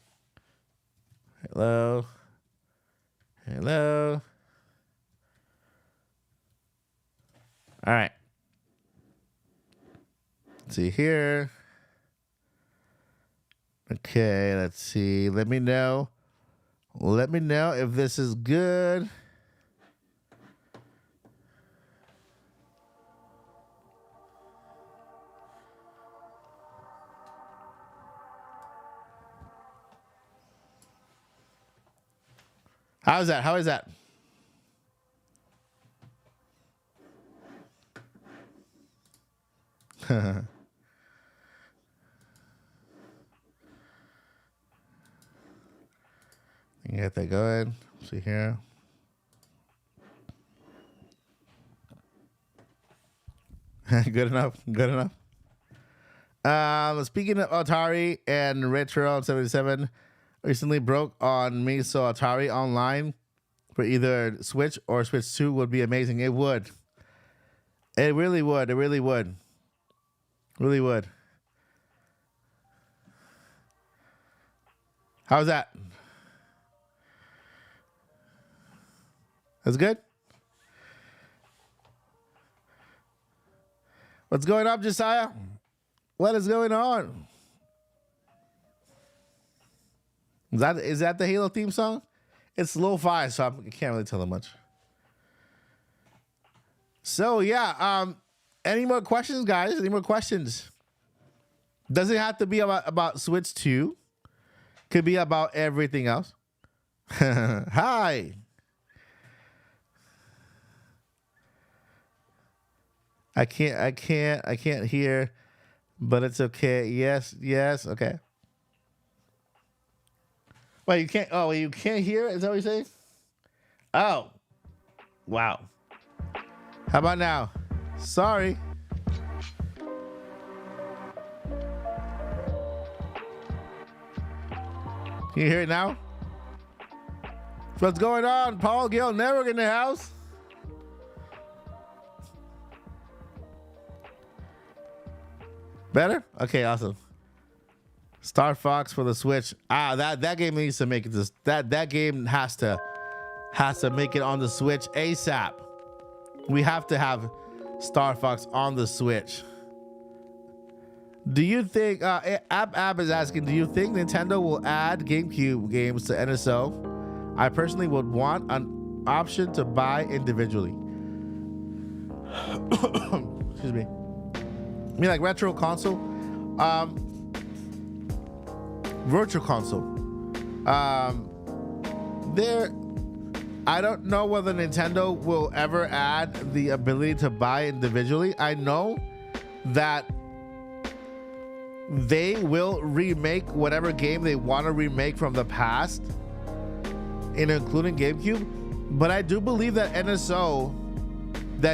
All right. Let's see here. Okay, let's see. Let me know if this is good. How is that? You get that going. See here. Good enough. Speaking of Atari and Retro 77 recently broke on me, so Atari Online for either Switch or Switch 2 would be amazing. It would. It really would. How's that? That's good? What's going on, Josiah? What is going on? Is that the Halo theme song? It's lo-fi, so I can't really tell them much. So yeah, any more questions, guys? Any more questions? Does it have to be about Switch 2? Could be about everything else. Hi. I can't hear, but it's okay. Yes, okay. Wait, you can't hear? Is that what you're saying? Oh. Wow. How about now? Sorry. Can you hear it now? What's going on? Paul Gill Network in the house. Better? Okay, awesome. Star Fox for the Switch. That game needs to make it this. That game has to make it on the Switch ASAP. We have to have Star Fox on the Switch. Do you think Ab is asking, do you think Nintendo will add GameCube games to NSO? I personally would want an option to buy individually. Excuse me. I mean, like retro console, virtual console. I don't know whether Nintendo will ever add the ability to buy individually. I know that they will remake whatever game they want to remake from the past, including GameCube. But I do believe that that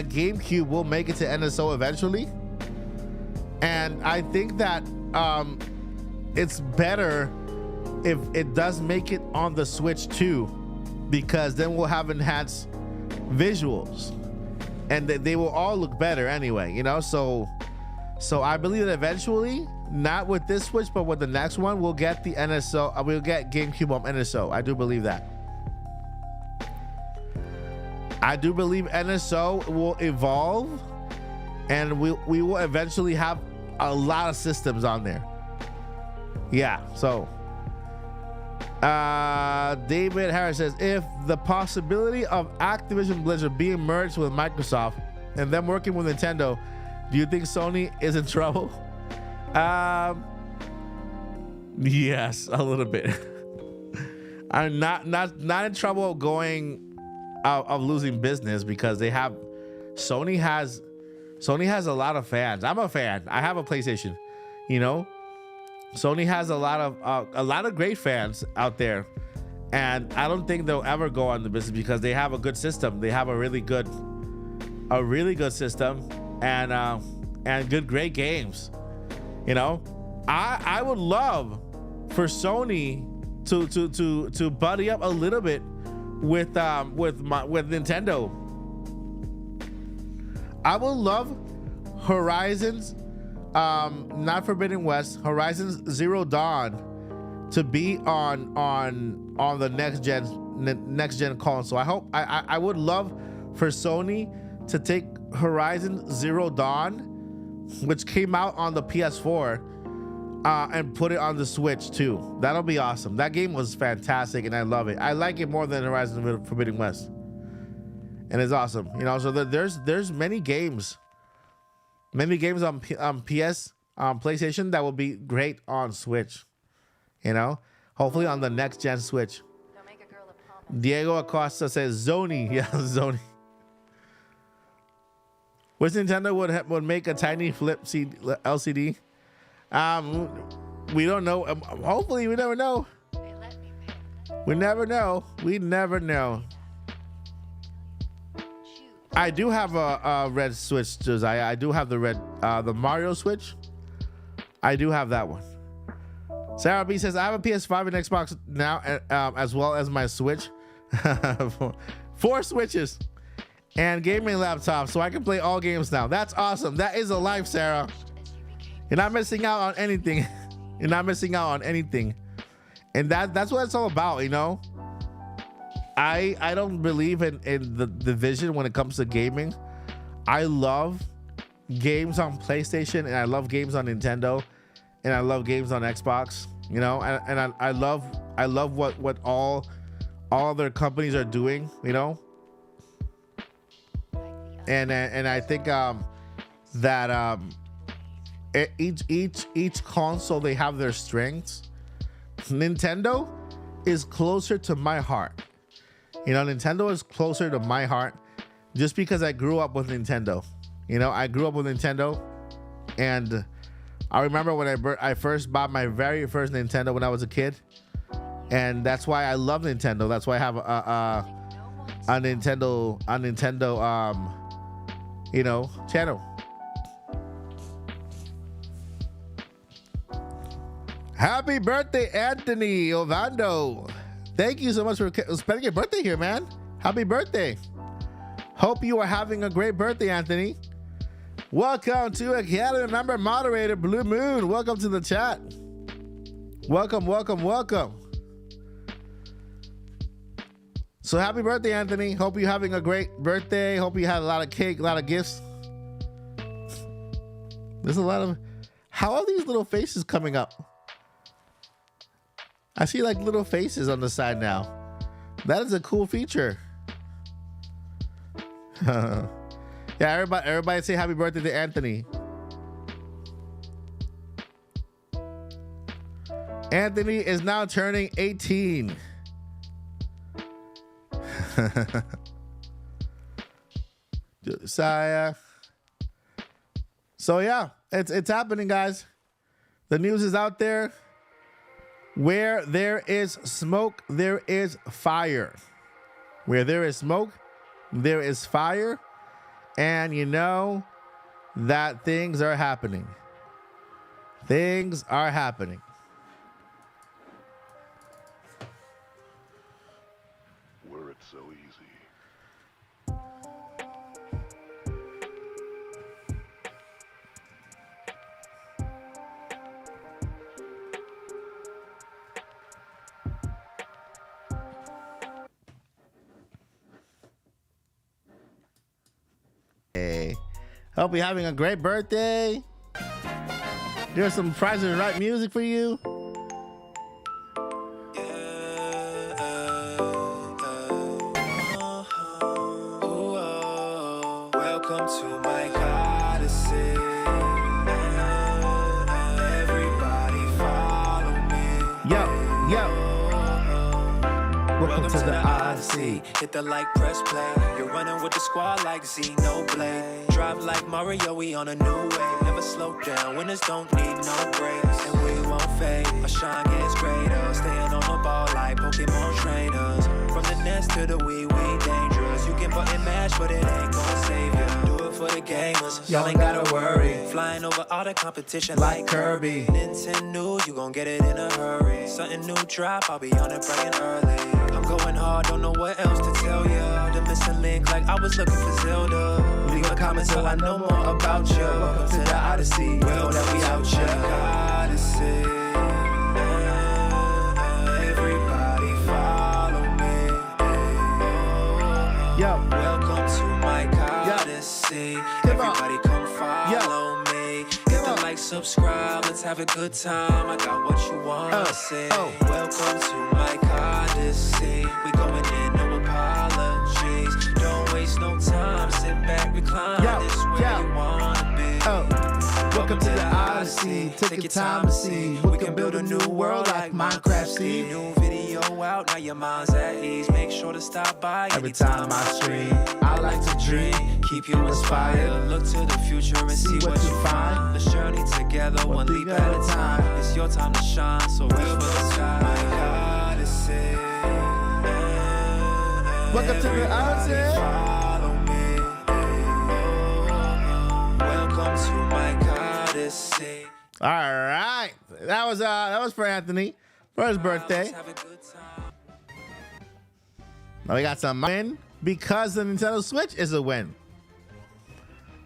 GameCube will make it to NSO eventually. And I think that it's better if it does make it on the Switch too, because then we'll have enhanced visuals and they will all look better anyway, you know? So I believe that eventually, not with this Switch, but with the next one, we'll get the NSO, we'll get GameCube on NSO. I do believe that. I do believe NSO will evolve, and we will eventually have a lot of systems on there. Yeah, so David Harris says, if the possibility of Activision Blizzard being merged with Microsoft and them working with Nintendo, do you think Sony is in trouble? Yes, a little bit. I'm not in trouble going out of losing business, because they have Sony has a lot of fans. I'm a fan. I have a PlayStation, you know. Sony has a lot of great fans out there, and I don't think they'll ever go on the business because they have a good system. They have a really good system, and great games. You know, I would love for Sony to buddy up a little bit with Nintendo. I would love Horizons, not Forbidden West, Horizons Zero Dawn to be on the next gen console. I would love for Sony to take Horizon Zero Dawn, which came out on the PS4, and put it on the Switch too. That'll be awesome. That game was fantastic, and I love it. I like it more than Horizon Forbidden West, and it's awesome. You know, so there's many games on PS, PlayStation that will be great on Switch. You know, hopefully on the next gen Switch. Diego Acosta says Sony, yeah, Sony. Which Nintendo would make a tiny flip LCD? We don't know. Hopefully, we never know. We never know. We never know. I do have a red Switch, Josiah. I do have the red, the Mario Switch. I do have that one. Sarah B says, I have a PS5 and Xbox now, as well as my Switch. 4 Switches and gaming laptop, so I can play all games now. That's awesome. That is a life, Sarah. You're not missing out on anything. You're not missing out on anything. And that's what it's all about, you know? I don't believe in the division when it comes to gaming. I love games on PlayStation, and I love games on Nintendo, and I love games on Xbox, you know? And I love what all their companies are doing, you know? And I think that each console, they have their strengths. Nintendo is closer to my heart. You know, Nintendo is closer to my heart just because I grew up with Nintendo. You know, I grew up with Nintendo, and I remember when I first bought my very first Nintendo when I was a kid, and that's why I love Nintendo. That's why I have a Nintendo you know, channel. Happy birthday, Anthony Ovando. Thank you so much for spending your birthday here, man. Happy birthday. Hope you are having a great birthday, Anthony. Welcome to Academy member moderator Blue Moon. Welcome to the chat. Welcome. So happy birthday, Anthony. Hope you're having a great birthday. Hope you had a lot of cake, a lot of gifts. There's a lot of... How are these little faces coming up? I see like little faces on the side now. That is a cool feature. Yeah, everybody say happy birthday to Anthony. Anthony is now turning 18. So yeah, it's happening, guys. The news is out there. Where there is smoke, there is fire. Where there is smoke, there is fire. And you know that things are happening. Things are happening. Were it so easy. Hope you're having a great birthday. There's some Price is Right music for you. Welcome to my Odyssey. Everybody follow me. Yo. Welcome to the Odyssey. Hit the like, press play. You're running with the squad like Xenoblade. Drive like Mario, we on a new wave. Never slow down, winners don't need no breaks. And we won't fade, our shine gets greater. Staying on the ball like Pokemon trainers. From the nest to the we dangerous. You can button mash, but it ain't gonna save you. Do it for the gamers, y'all ain't gotta worry. Flying over all the competition like Kirby. Nintendo, you gon' get it in a hurry. Something new drop, I'll be on it bright and early. I'm going hard, don't know what else to tell ya. The missing link like I was looking for Zelda. Leave a comment so I know more about you. Welcome to the Odyssey, well that we out here. Odyssey. Everybody follow me. Yo. Welcome to my Odyssey. Everybody come follow me. Hit the like, subscribe, let's have a good time. I got what you wanna see. Welcome to my Odyssey. We going in, no apologies. Don't waste no time. Sit back, recline. This where you wanna be. Welcome to the Odyssey. Take your time to see. We can build a new world like Minecraft. See, new video out, now your mind's at ease. Make sure to stop by every time I stream. I like to dream, keep you inspired. Look to the future and see what you find. Let's journey together, one leap at a time. It's your time to shine, so reach for the sky. My Odyssey. Welcome to the Odyssey. Follow me. Welcome to my Odyssey. All right, that was for Anthony for his birthday. Have a good time. Now we got some win because the Nintendo Switch is a win.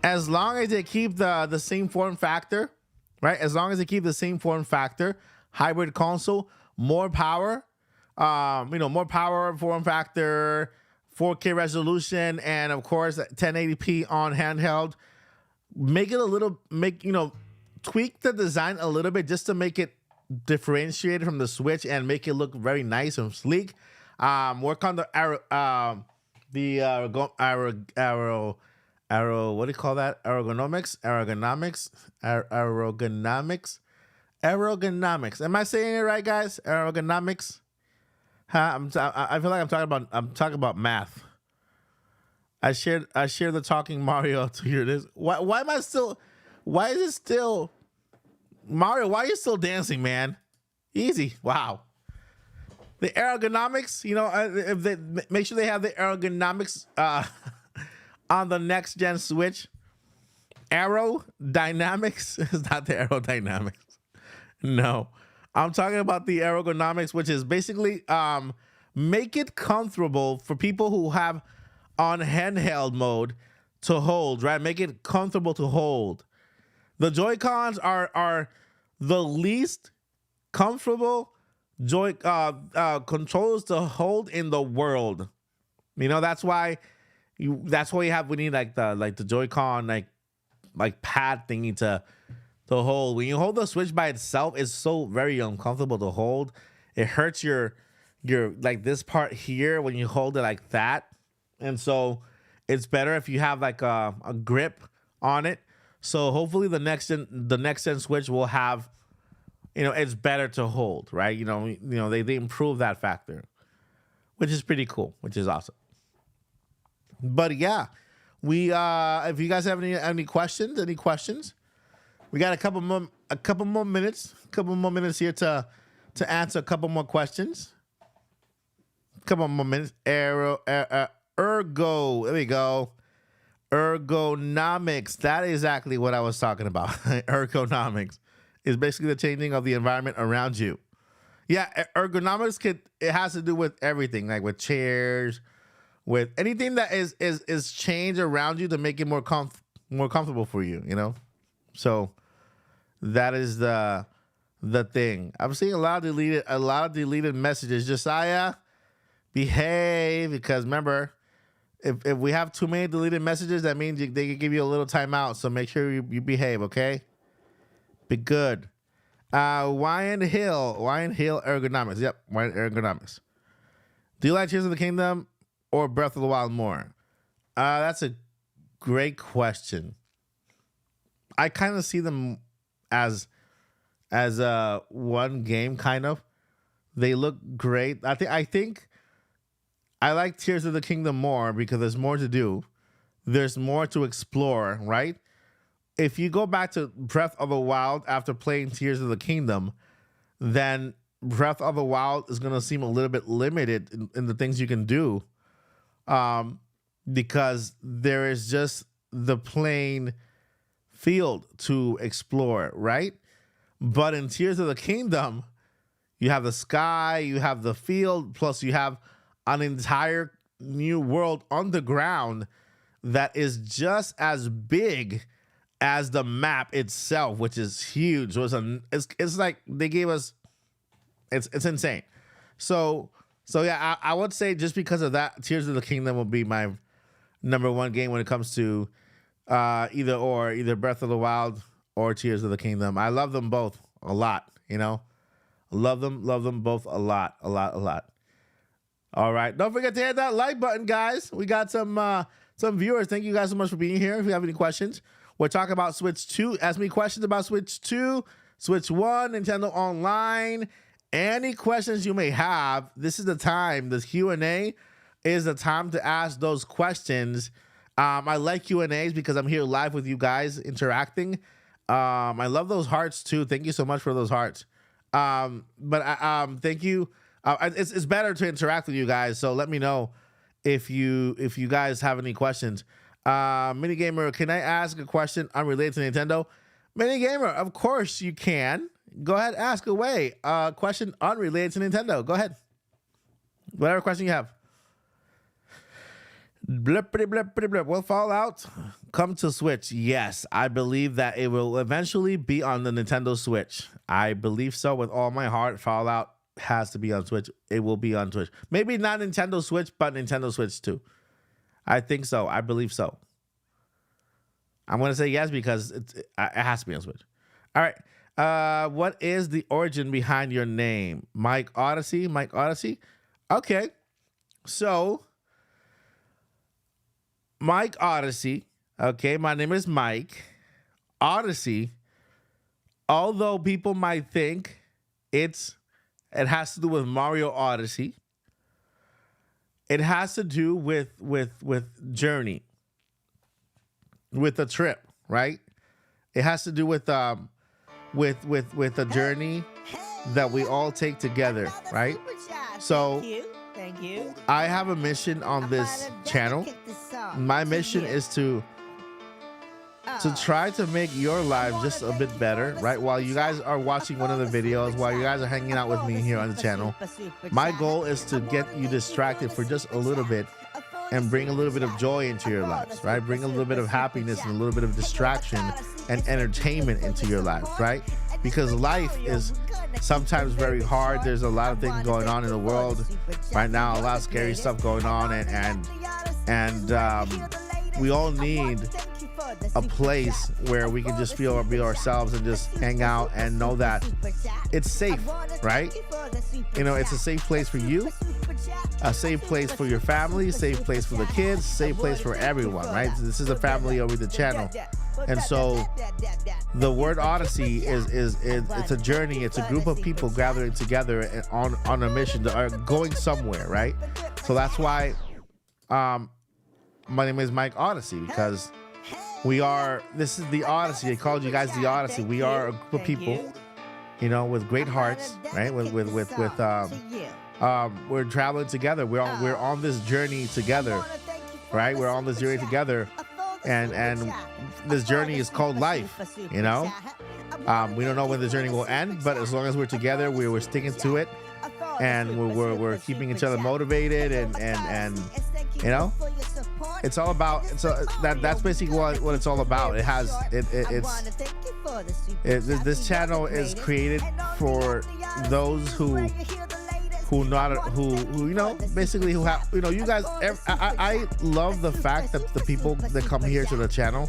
As long as they keep the same form factor, right? As long as they keep the same form factor, hybrid console, more power, more power form factor, 4K resolution, and of course 1080p on handheld. Tweak the design a little bit just to make it differentiated from the Switch and make it look very nice and sleek. Work on the what do you call that? Ergonomics. Am I saying it right, guys? Ergonomics. I feel like I'm talking about math. I shared the talking Mario to hear this. Why is it still Mario? Why are you still dancing, man? Easy. Wow. The ergonomics, if they make sure they have the ergonomics on the next gen Switch. Aerodynamics is not the aerodynamics. No, I'm talking about the ergonomics, which is basically make it comfortable for people who have on handheld mode to hold, right? Make it comfortable to hold. The Joy-Cons are the least comfortable controls to hold in the world. That's why we need like the Joy-Con like pad thingy to hold. When you hold the Switch by itself, it's so very uncomfortable to hold. It hurts your like this part here when you hold it like that. And so it's better if you have like a grip on it. So hopefully the next gen Switch will have, it's better to hold, right? They improve that factor, which is pretty cool, which is awesome. But yeah, we if you guys have any questions, we got a couple more minutes here to answer a couple more questions. Couple more minutes. Ergo, there we go. Ergonomics. That is exactly what I was talking about. Ergonomics is basically the changing of the environment around you. Yeah, ergonomics it has to do with everything, like with chairs, with anything that is changed around you to make it more comfortable for you, So that is the thing. I'm seeing a lot of deleted messages. Josiah, behave, because remember, if we have too many deleted messages, that means they can give you a little timeout. So make sure you behave, okay? Be good. Wyan Hill Ergonomics. Yep, Wyan Ergonomics. Do you like Tears of the Kingdom or Breath of the Wild more? That's a great question. I kind of see them as one game, kind of. They look great. I think I like Tears of the Kingdom more because there's more to do. There's more to explore, right? If you go back to Breath of the Wild after playing Tears of the Kingdom, then Breath of the Wild is going to seem a little bit limited in the things you can do, because there is just the plain field to explore, right? But in Tears of the Kingdom, you have the sky, you have the field, plus you have an entire new world underground that is just as big as the map itself, which is huge. It's like they gave us, it's insane. So yeah, I would say just because of that, Tears of the Kingdom will be my number one game when it comes to either Breath of the Wild or Tears of the Kingdom. I love them both a lot, you know. Love them both a lot. All right, don't forget to hit that like button, guys. We got some viewers. Thank you guys so much for being here. If you have any questions, we're talking about Switch 2. Ask me questions about Switch 2, Switch 1, Nintendo Online. Any questions you may have, this is the time. The Q&A is the time to ask those questions. I like Q&As because I'm here live with you guys interacting. I love those hearts too. Thank you so much for those hearts. Thank you. It's better to interact with you guys. So let me know if you guys have any questions. Minigamer, can I ask a question unrelated to Nintendo? Minigamer, of course you can. Go ahead, ask away. Question unrelated to Nintendo. Go ahead. Whatever question you have. Blippity blip, blip, blip. Will Fallout come to Switch? Yes, I believe that it will eventually be on the Nintendo Switch. I believe so with all my heart. Fallout has to be on Switch. It will be on Switch. Maybe not Nintendo Switch, but Nintendo Switch 2. I think so. I believe so. I'm going to say yes because it has to be on Switch. All right. What is the origin behind your name? Mike Odyssey? Mike Odyssey? Okay. So, Mike Odyssey. Okay, my name is Mike. Odyssey, although people might think it has to do with Mario Odyssey, it has to do with journey, with a trip, right? It has to do with a journey that we all take together, right? So Thank you. I have a mission on this channel. My mission is to try to make your life just a bit better, right? While you guys are watching one of the videos, while you guys are hanging out with me here on the channel, my goal is to get you distracted for just a little bit and bring a little bit of joy into your lives, right? Bring a little bit of happiness and a little bit of distraction and entertainment into your life, right? Because life is sometimes very hard. There's a lot of things going on in the world right now, a lot of scary stuff going on, and we all need a place where we can just be ourselves and just hang out and know that it's safe, right? You know, it's a safe place for you, a safe place for your family, safe place for the kids, safe place for everyone, right? This is a family over the channel. And so the word Odyssey is it's a journey. It's a group of people gathering together on a mission that are going somewhere, right? So that's why my name is Mike Odyssey, because this is the Odyssey. I called you guys the Odyssey. We are a group of people, you know, with great hearts, right? We're traveling together. We're on this journey together, right? We're on this journey together, and this journey is called life, you know? We don't know when the journey will end, but as long as we're together, we're sticking to it, and we're keeping each other motivated, and you know, it's all about. That's basically what it's all about. This channel is created for those who who not who you know, basically who have, you know, you guys. I love the fact that the people that come here to the channel,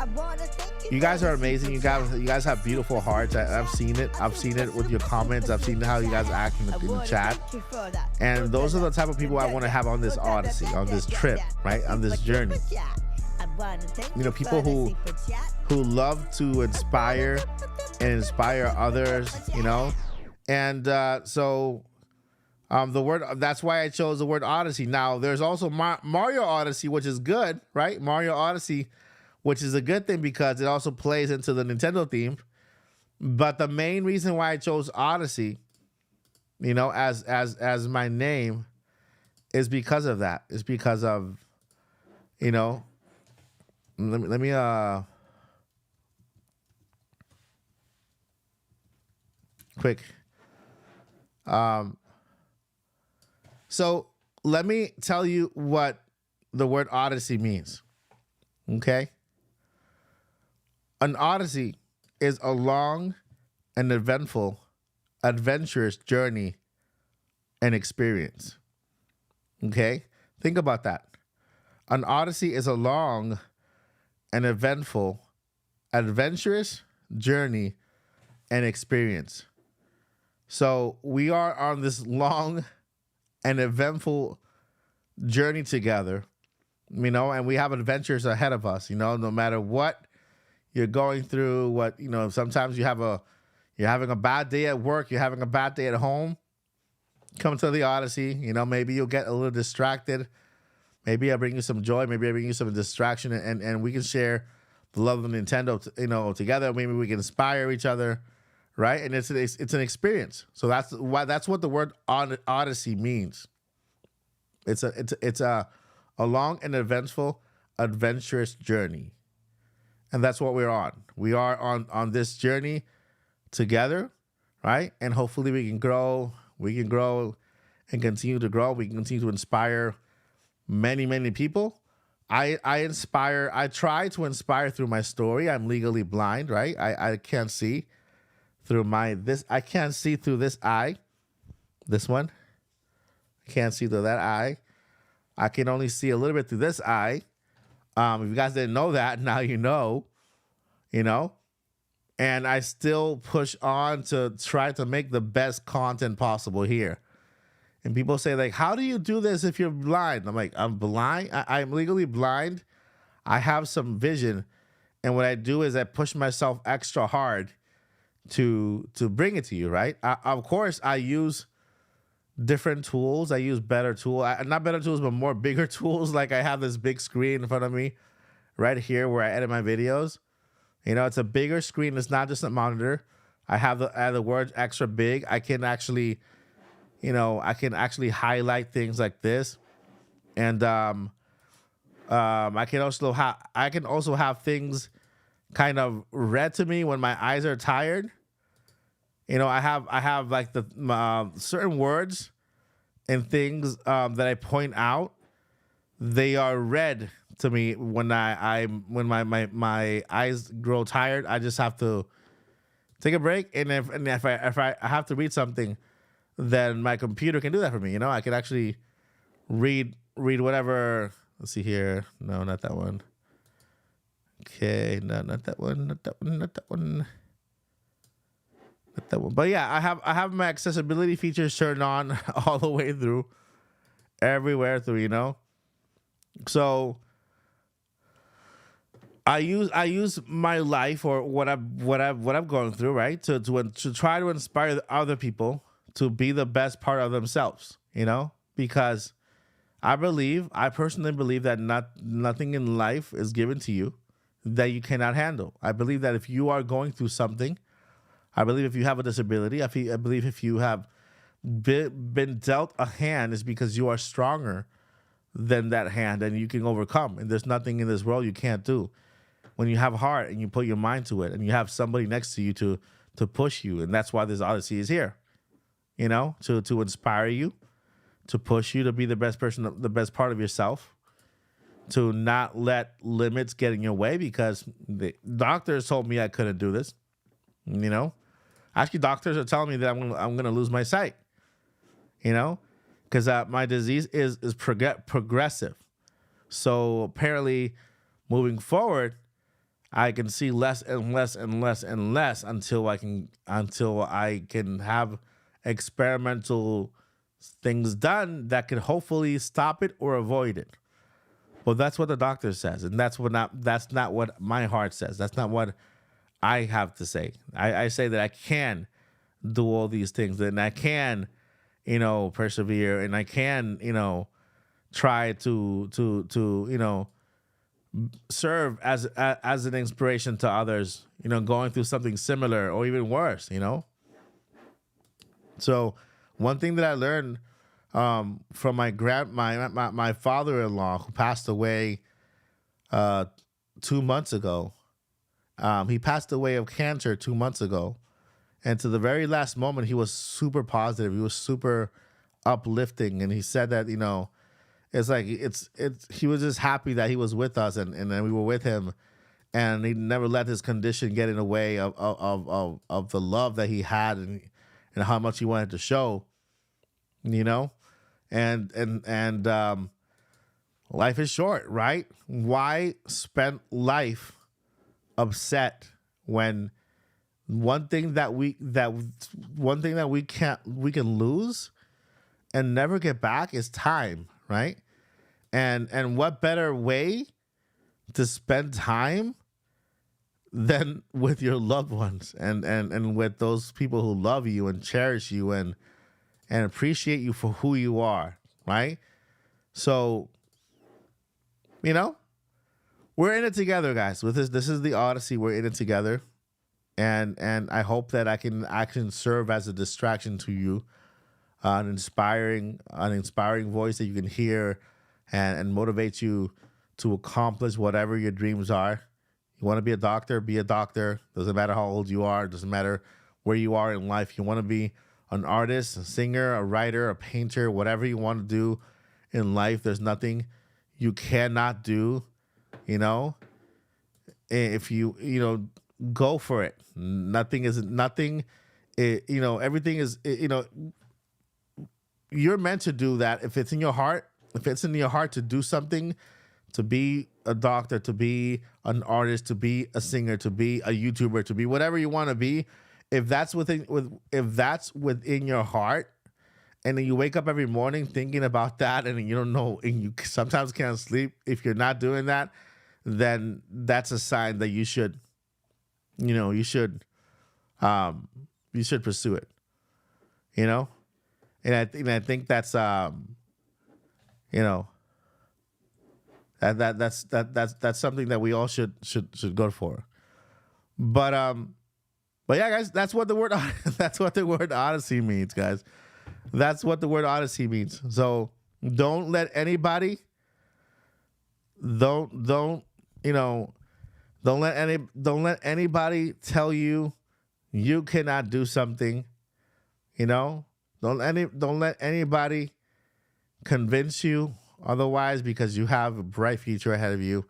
you guys are amazing. You guys have beautiful hearts. I've seen it. I've seen it with your comments. I've seen how you guys act in the chat. And those are the type of people I want to have on this odyssey, on this trip, right? On this journey. You know, people who love to inspire and inspire others, you know. And so the word, that's why I chose the word Odyssey. Now, there's also Mario Odyssey, which is good, right? Mario Odyssey, which is a good thing because it also plays into the Nintendo theme. But the main reason why I chose Odyssey, you know, as my name, is because of that. It's because of, you know, let me quick. So let me tell you what the word Odyssey means. Okay. An Odyssey is a long and eventful, adventurous journey and experience. Okay. Think about that. An Odyssey is a long and eventful, adventurous journey and experience. So we are on this long and eventful journey together, you know, and we have adventures ahead of us, you know, no matter what you're going through, what, you know, sometimes you're having a bad day at work, you're having a bad day at home, come to the Odyssey, you know, maybe you'll get a little distracted. Maybe I bring you some joy, maybe I bring you some distraction, and we can share the love of Nintendo, you know, together. Maybe we can inspire each other. Right, and it's an experience. So that's what the word Odyssey means. It's a long and eventful, adventurous journey, and that's what we're on. We are on this journey together, right? And hopefully we can grow. We can grow and continue to grow. We can continue to inspire many people. I inspire. I try to inspire through my story. I'm legally blind, right? I can't see through I can't see through this eye. This one. I can't see through that eye. I can only see a little bit through this eye. If you guys didn't know that, now you know. You know? And I still push on to try to make the best content possible here. And people say, like, how do you do this if you're blind? I'm like, I'm blind. I'm legally blind. I have some vision. And what I do is I push myself extra hard to bring it to you, right? Of course, I use different tools. I use better tools, not better tools, but more bigger tools. Like I have this big screen in front of me right here where I edit my videos. You know, it's a bigger screen. It's not just a monitor. I have the words extra big. I can actually, you know, highlight things like this. And I can also have things kind of read to me when my eyes are tired. You know, I have like the certain words and things that I point out. They are read to me when when my eyes grow tired. I just have to take a break, and if I have to read something, then my computer can do that for me. You know, I can actually read whatever. Let's see here. No, not that one. Okay, no, not that one, not that one, not that one, not that one. But yeah, I have my accessibility features turned on all the way through, everywhere through, you know. So I use my life or what I've gone through, right, to try to inspire other people to be the best part of themselves, you know, because I personally believe that nothing in life is given to you that you cannot handle. I believe that if you are going through something, I believe if you have a disability, I believe if you have been dealt a hand, is because you are stronger than that hand and you can overcome. And there's nothing in this world you can't do. When you have heart and you put your mind to it and you have somebody next to you to push you. And that's why this Odyssey is here, you know, to inspire you, to push you to be the best person, the best part of yourself, to not let limits get in your way, because the doctors told me I couldn't do this. You know, actually doctors are telling me that I'm gonna lose my sight. You know, because my disease is progressive. So apparently, moving forward, I can see less and less and less and less until I can have experimental things done that can hopefully stop it or avoid it. Well, that's what the doctor says, and that's not what my heart says. That's not what I have to say. I say that I can do all these things, and I can, persevere, and I can, try to serve as an inspiration to others, going through something similar or even worse, So one thing that I learned from my father-in-law, who passed away 2 months ago. He passed away of cancer 2 months ago. And to the very last moment, he was super positive. He was super uplifting. And he said that, it's like he was just happy that he was with us and then we were with him. And he never let his condition get in the way of the love that he had and how much he wanted to show, And life is short, right? Why spend life upset when one thing that we can lose and never get back is time, right? And what better way to spend time than with your loved ones and with those people who love you and cherish you and appreciate you for who you are, right? So, we're in it together, guys. With this is the Odyssey. We're in it together, and I hope that I can serve as a distraction to you, an inspiring voice that you can hear, and motivate you to accomplish whatever your dreams are. You want to be a doctor? Be a doctor. Doesn't matter how old you are. Doesn't matter where you are in life. You want to be an artist, a singer, a writer, a painter, whatever you want to do in life. There's nothing you cannot do, if you, go for it. Everything is, you're meant to do that. If it's in your heart to do something, to be a doctor, to be an artist, to be a singer, to be a YouTuber, to be whatever you want to be, if that's within your heart, and then you wake up every morning thinking about that, and you don't know, and you sometimes can't sleep, if you're not doing that, then that's a sign that you should pursue it, and I think that's that's something that we all should go for, but yeah, guys, that's what the word Odyssey means, guys. That's what the word Odyssey means. So don't let anybody tell you cannot do something. Don't let anybody convince you otherwise, because you have a bright future ahead of you,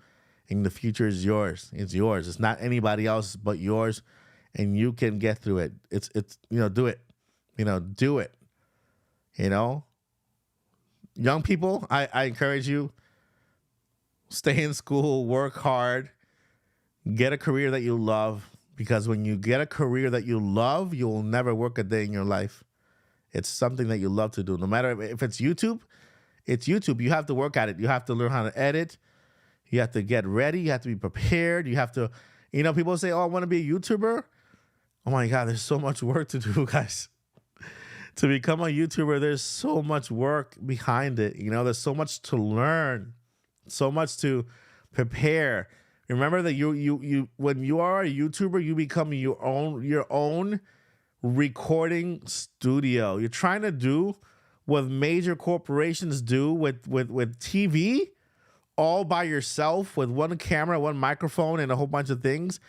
and the future is yours. It's yours. It's not anybody else but yours, and you can get through it. It's do it. Do it. Young people, I encourage you, stay in school, work hard, get a career that you love, because when you get a career that you love, you will never work a day in your life. It's something that you love to do. No matter if it's YouTube, it's YouTube. You have to work at it. You have to learn how to edit. You have to get ready. You have to be prepared. You have to, people say, oh, I want to be a YouTuber. Oh my God, there's so much work to do, guys. To become a YouTuber, there's so much work behind it. There's so much to learn, so much to prepare. Remember that you when you are a YouTuber, you become your own recording studio. You're trying to do what major corporations do with TV, all by yourself, with one camera, one microphone, and a whole bunch of things.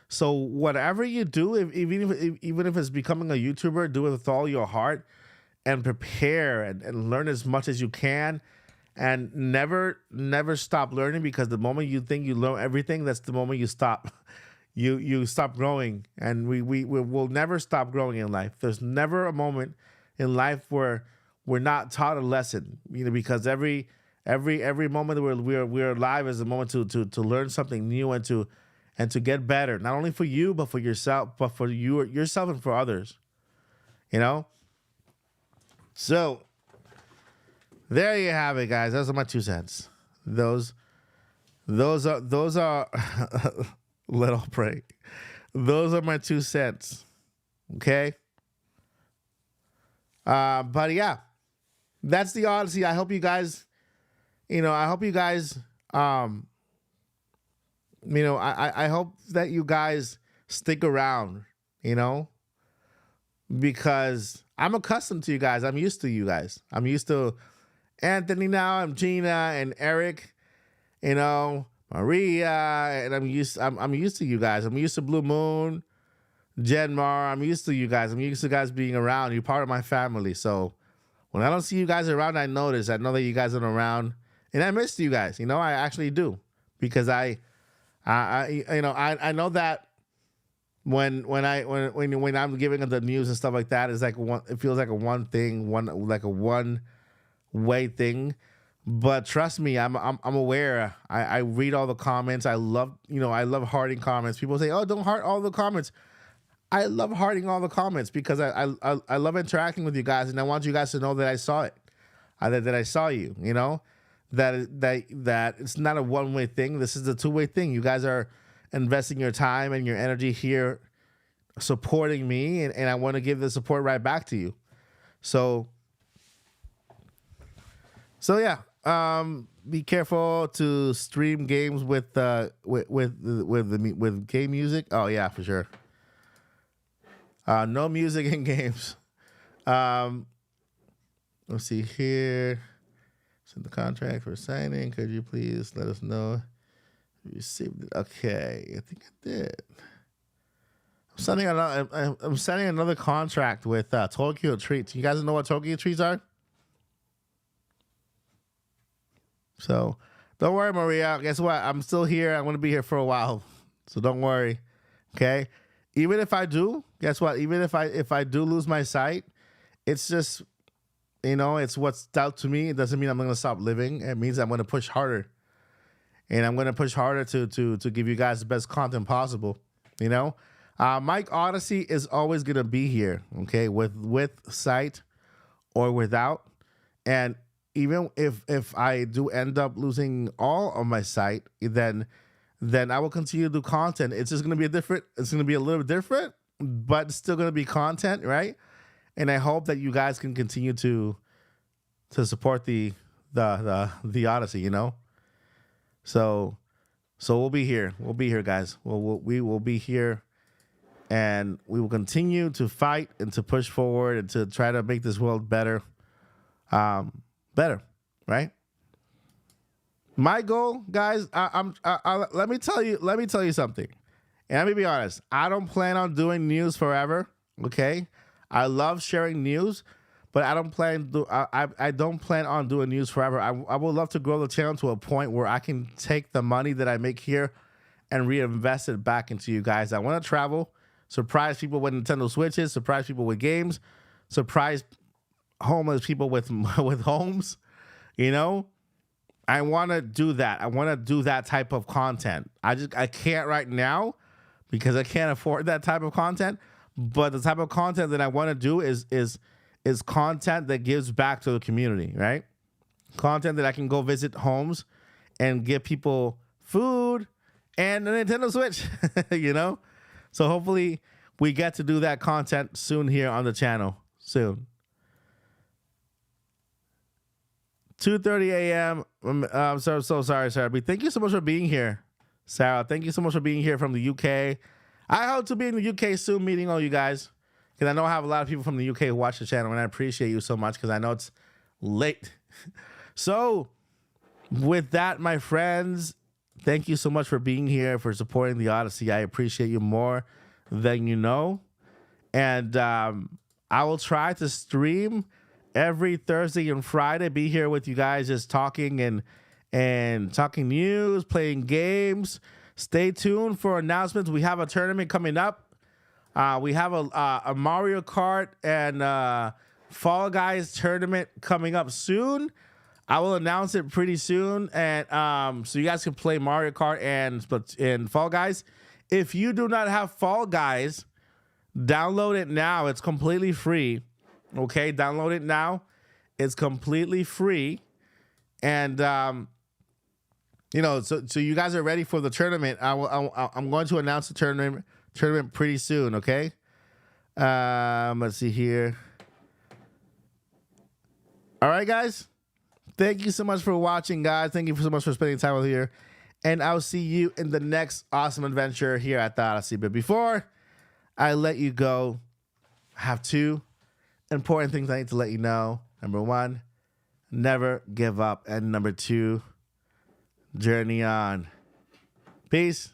So whatever you do, even if it's becoming a YouTuber, do it with all your heart, and prepare and learn as much as you can, and never stop learning, because the moment you think you learn everything, that's the moment you stop. You stop growing, and we will never stop growing in life. There's never a moment in life where we're not taught a lesson, because every moment that we're alive is a moment to learn something new and to get better, not only for you but for yourself, but for yourself and for others. So there you have it, guys. Those are my 2 cents. Those are little prank. Those are my 2 cents. Okay. But yeah, that's the Odyssey. I hope you guys, I hope that you guys stick around, because I'm accustomed to you guys. I'm used to you guys. I'm used to Anthony now. I'm Gina and Eric, Maria, and I'm used to you guys. I'm used to Blue Moon, Jenmar. I'm used to you guys. I'm used to guys being around. You're part of my family. So when I don't see you guys around, I know that you guys are around, and I miss you guys. I actually do, because I know that when I'm giving them the news and stuff like that, it's like it feels like a one way thing. But trust me, I'm aware. I read all the comments. I love hearting comments. People say, "Oh, don't heart all the comments." I love hearting all the comments because I love interacting with you guys, and I want you guys to know that I saw it, that I saw you. That it's not a one-way thing. This is a two-way thing. You guys are investing your time and your energy here, supporting me, and I want to give the support right back to you. So yeah. Be careful to stream games with game music. Oh yeah, for sure. No music in games. Let's see here. Send the contract for signing. Could you please let us know if you received it? Okay, I think I did. I'm signing another contract with Tokyo Treats. You guys know what Tokyo Treats are? So don't worry, Maria. Guess what? I'm still here. I'm going to be here for a while. So don't worry. Okay. Even if I do, guess what? Even if I do lose my sight, it's just, it's what's out to me. It doesn't mean I'm going to stop living. It means I'm going to push harder. And I'm going to push harder to give you guys the best content possible. Mike Odyssey is always going to be here. Okay. With sight or without. And even if I do end up losing all of my sight, then I will continue to do content. It's just going to be it's going to be a little different, but it's still going to be content, right? And I hope that you guys can continue to support the Odyssey, So we'll be here. We'll be here, guys. We will be here, and we will continue to fight and to push forward and to try to make this world better. Better, right? My goal, guys, let me tell you something. And let me be honest. I don't plan on doing news forever. Okay, I love sharing news, but I don't plan on doing news forever. I would love to grow the channel to a point where I can take the money that I make here and reinvest it back into you guys. I want to travel, surprise people with Nintendo Switches, surprise people with games, surprise homeless people with homes. I want to do that. I want to do that type of content. I can't right now because I can't afford that type of content. But the type of content that I want to do is content that gives back to the community, right? Content that I can go visit homes and give people food and a Nintendo Switch, So hopefully we get to do that content soon here on the channel. Soon. 2:30 a.m. I'm so sorry, Sarah. But thank you so much for being here, Sarah. Thank you so much for being here from the UK. I hope to be in the UK soon, meeting all you guys, because I know I have a lot of people from the UK who watch the channel, and I appreciate you so much because I know it's late. So, with that, my friends, thank you so much for being here, for supporting the Odyssey. I appreciate you more than you know, and I will try to stream every Thursday and Friday, be here with you guys, just talking and talking news, playing games. Stay tuned for announcements. We have a tournament coming up. We have a Mario Kart and Fall Guys tournament coming up soon. I will announce it pretty soon, and so you guys can play Mario Kart and Fall Guys. If you do not have Fall Guys, download it now. It's completely free. Okay, download it now. It's completely free, and you know, so you guys are ready for the tournament. I'm going to announce the tournament pretty soon. Okay, let's see here. All right, guys. Thank you so much for watching, guys. Thank you so much for spending time with here. And I'll see you in the next awesome adventure here at the Odyssey. But before I let you go, I have two important things I need to let you know. Number one, never give up. And number two, journey on. Peace.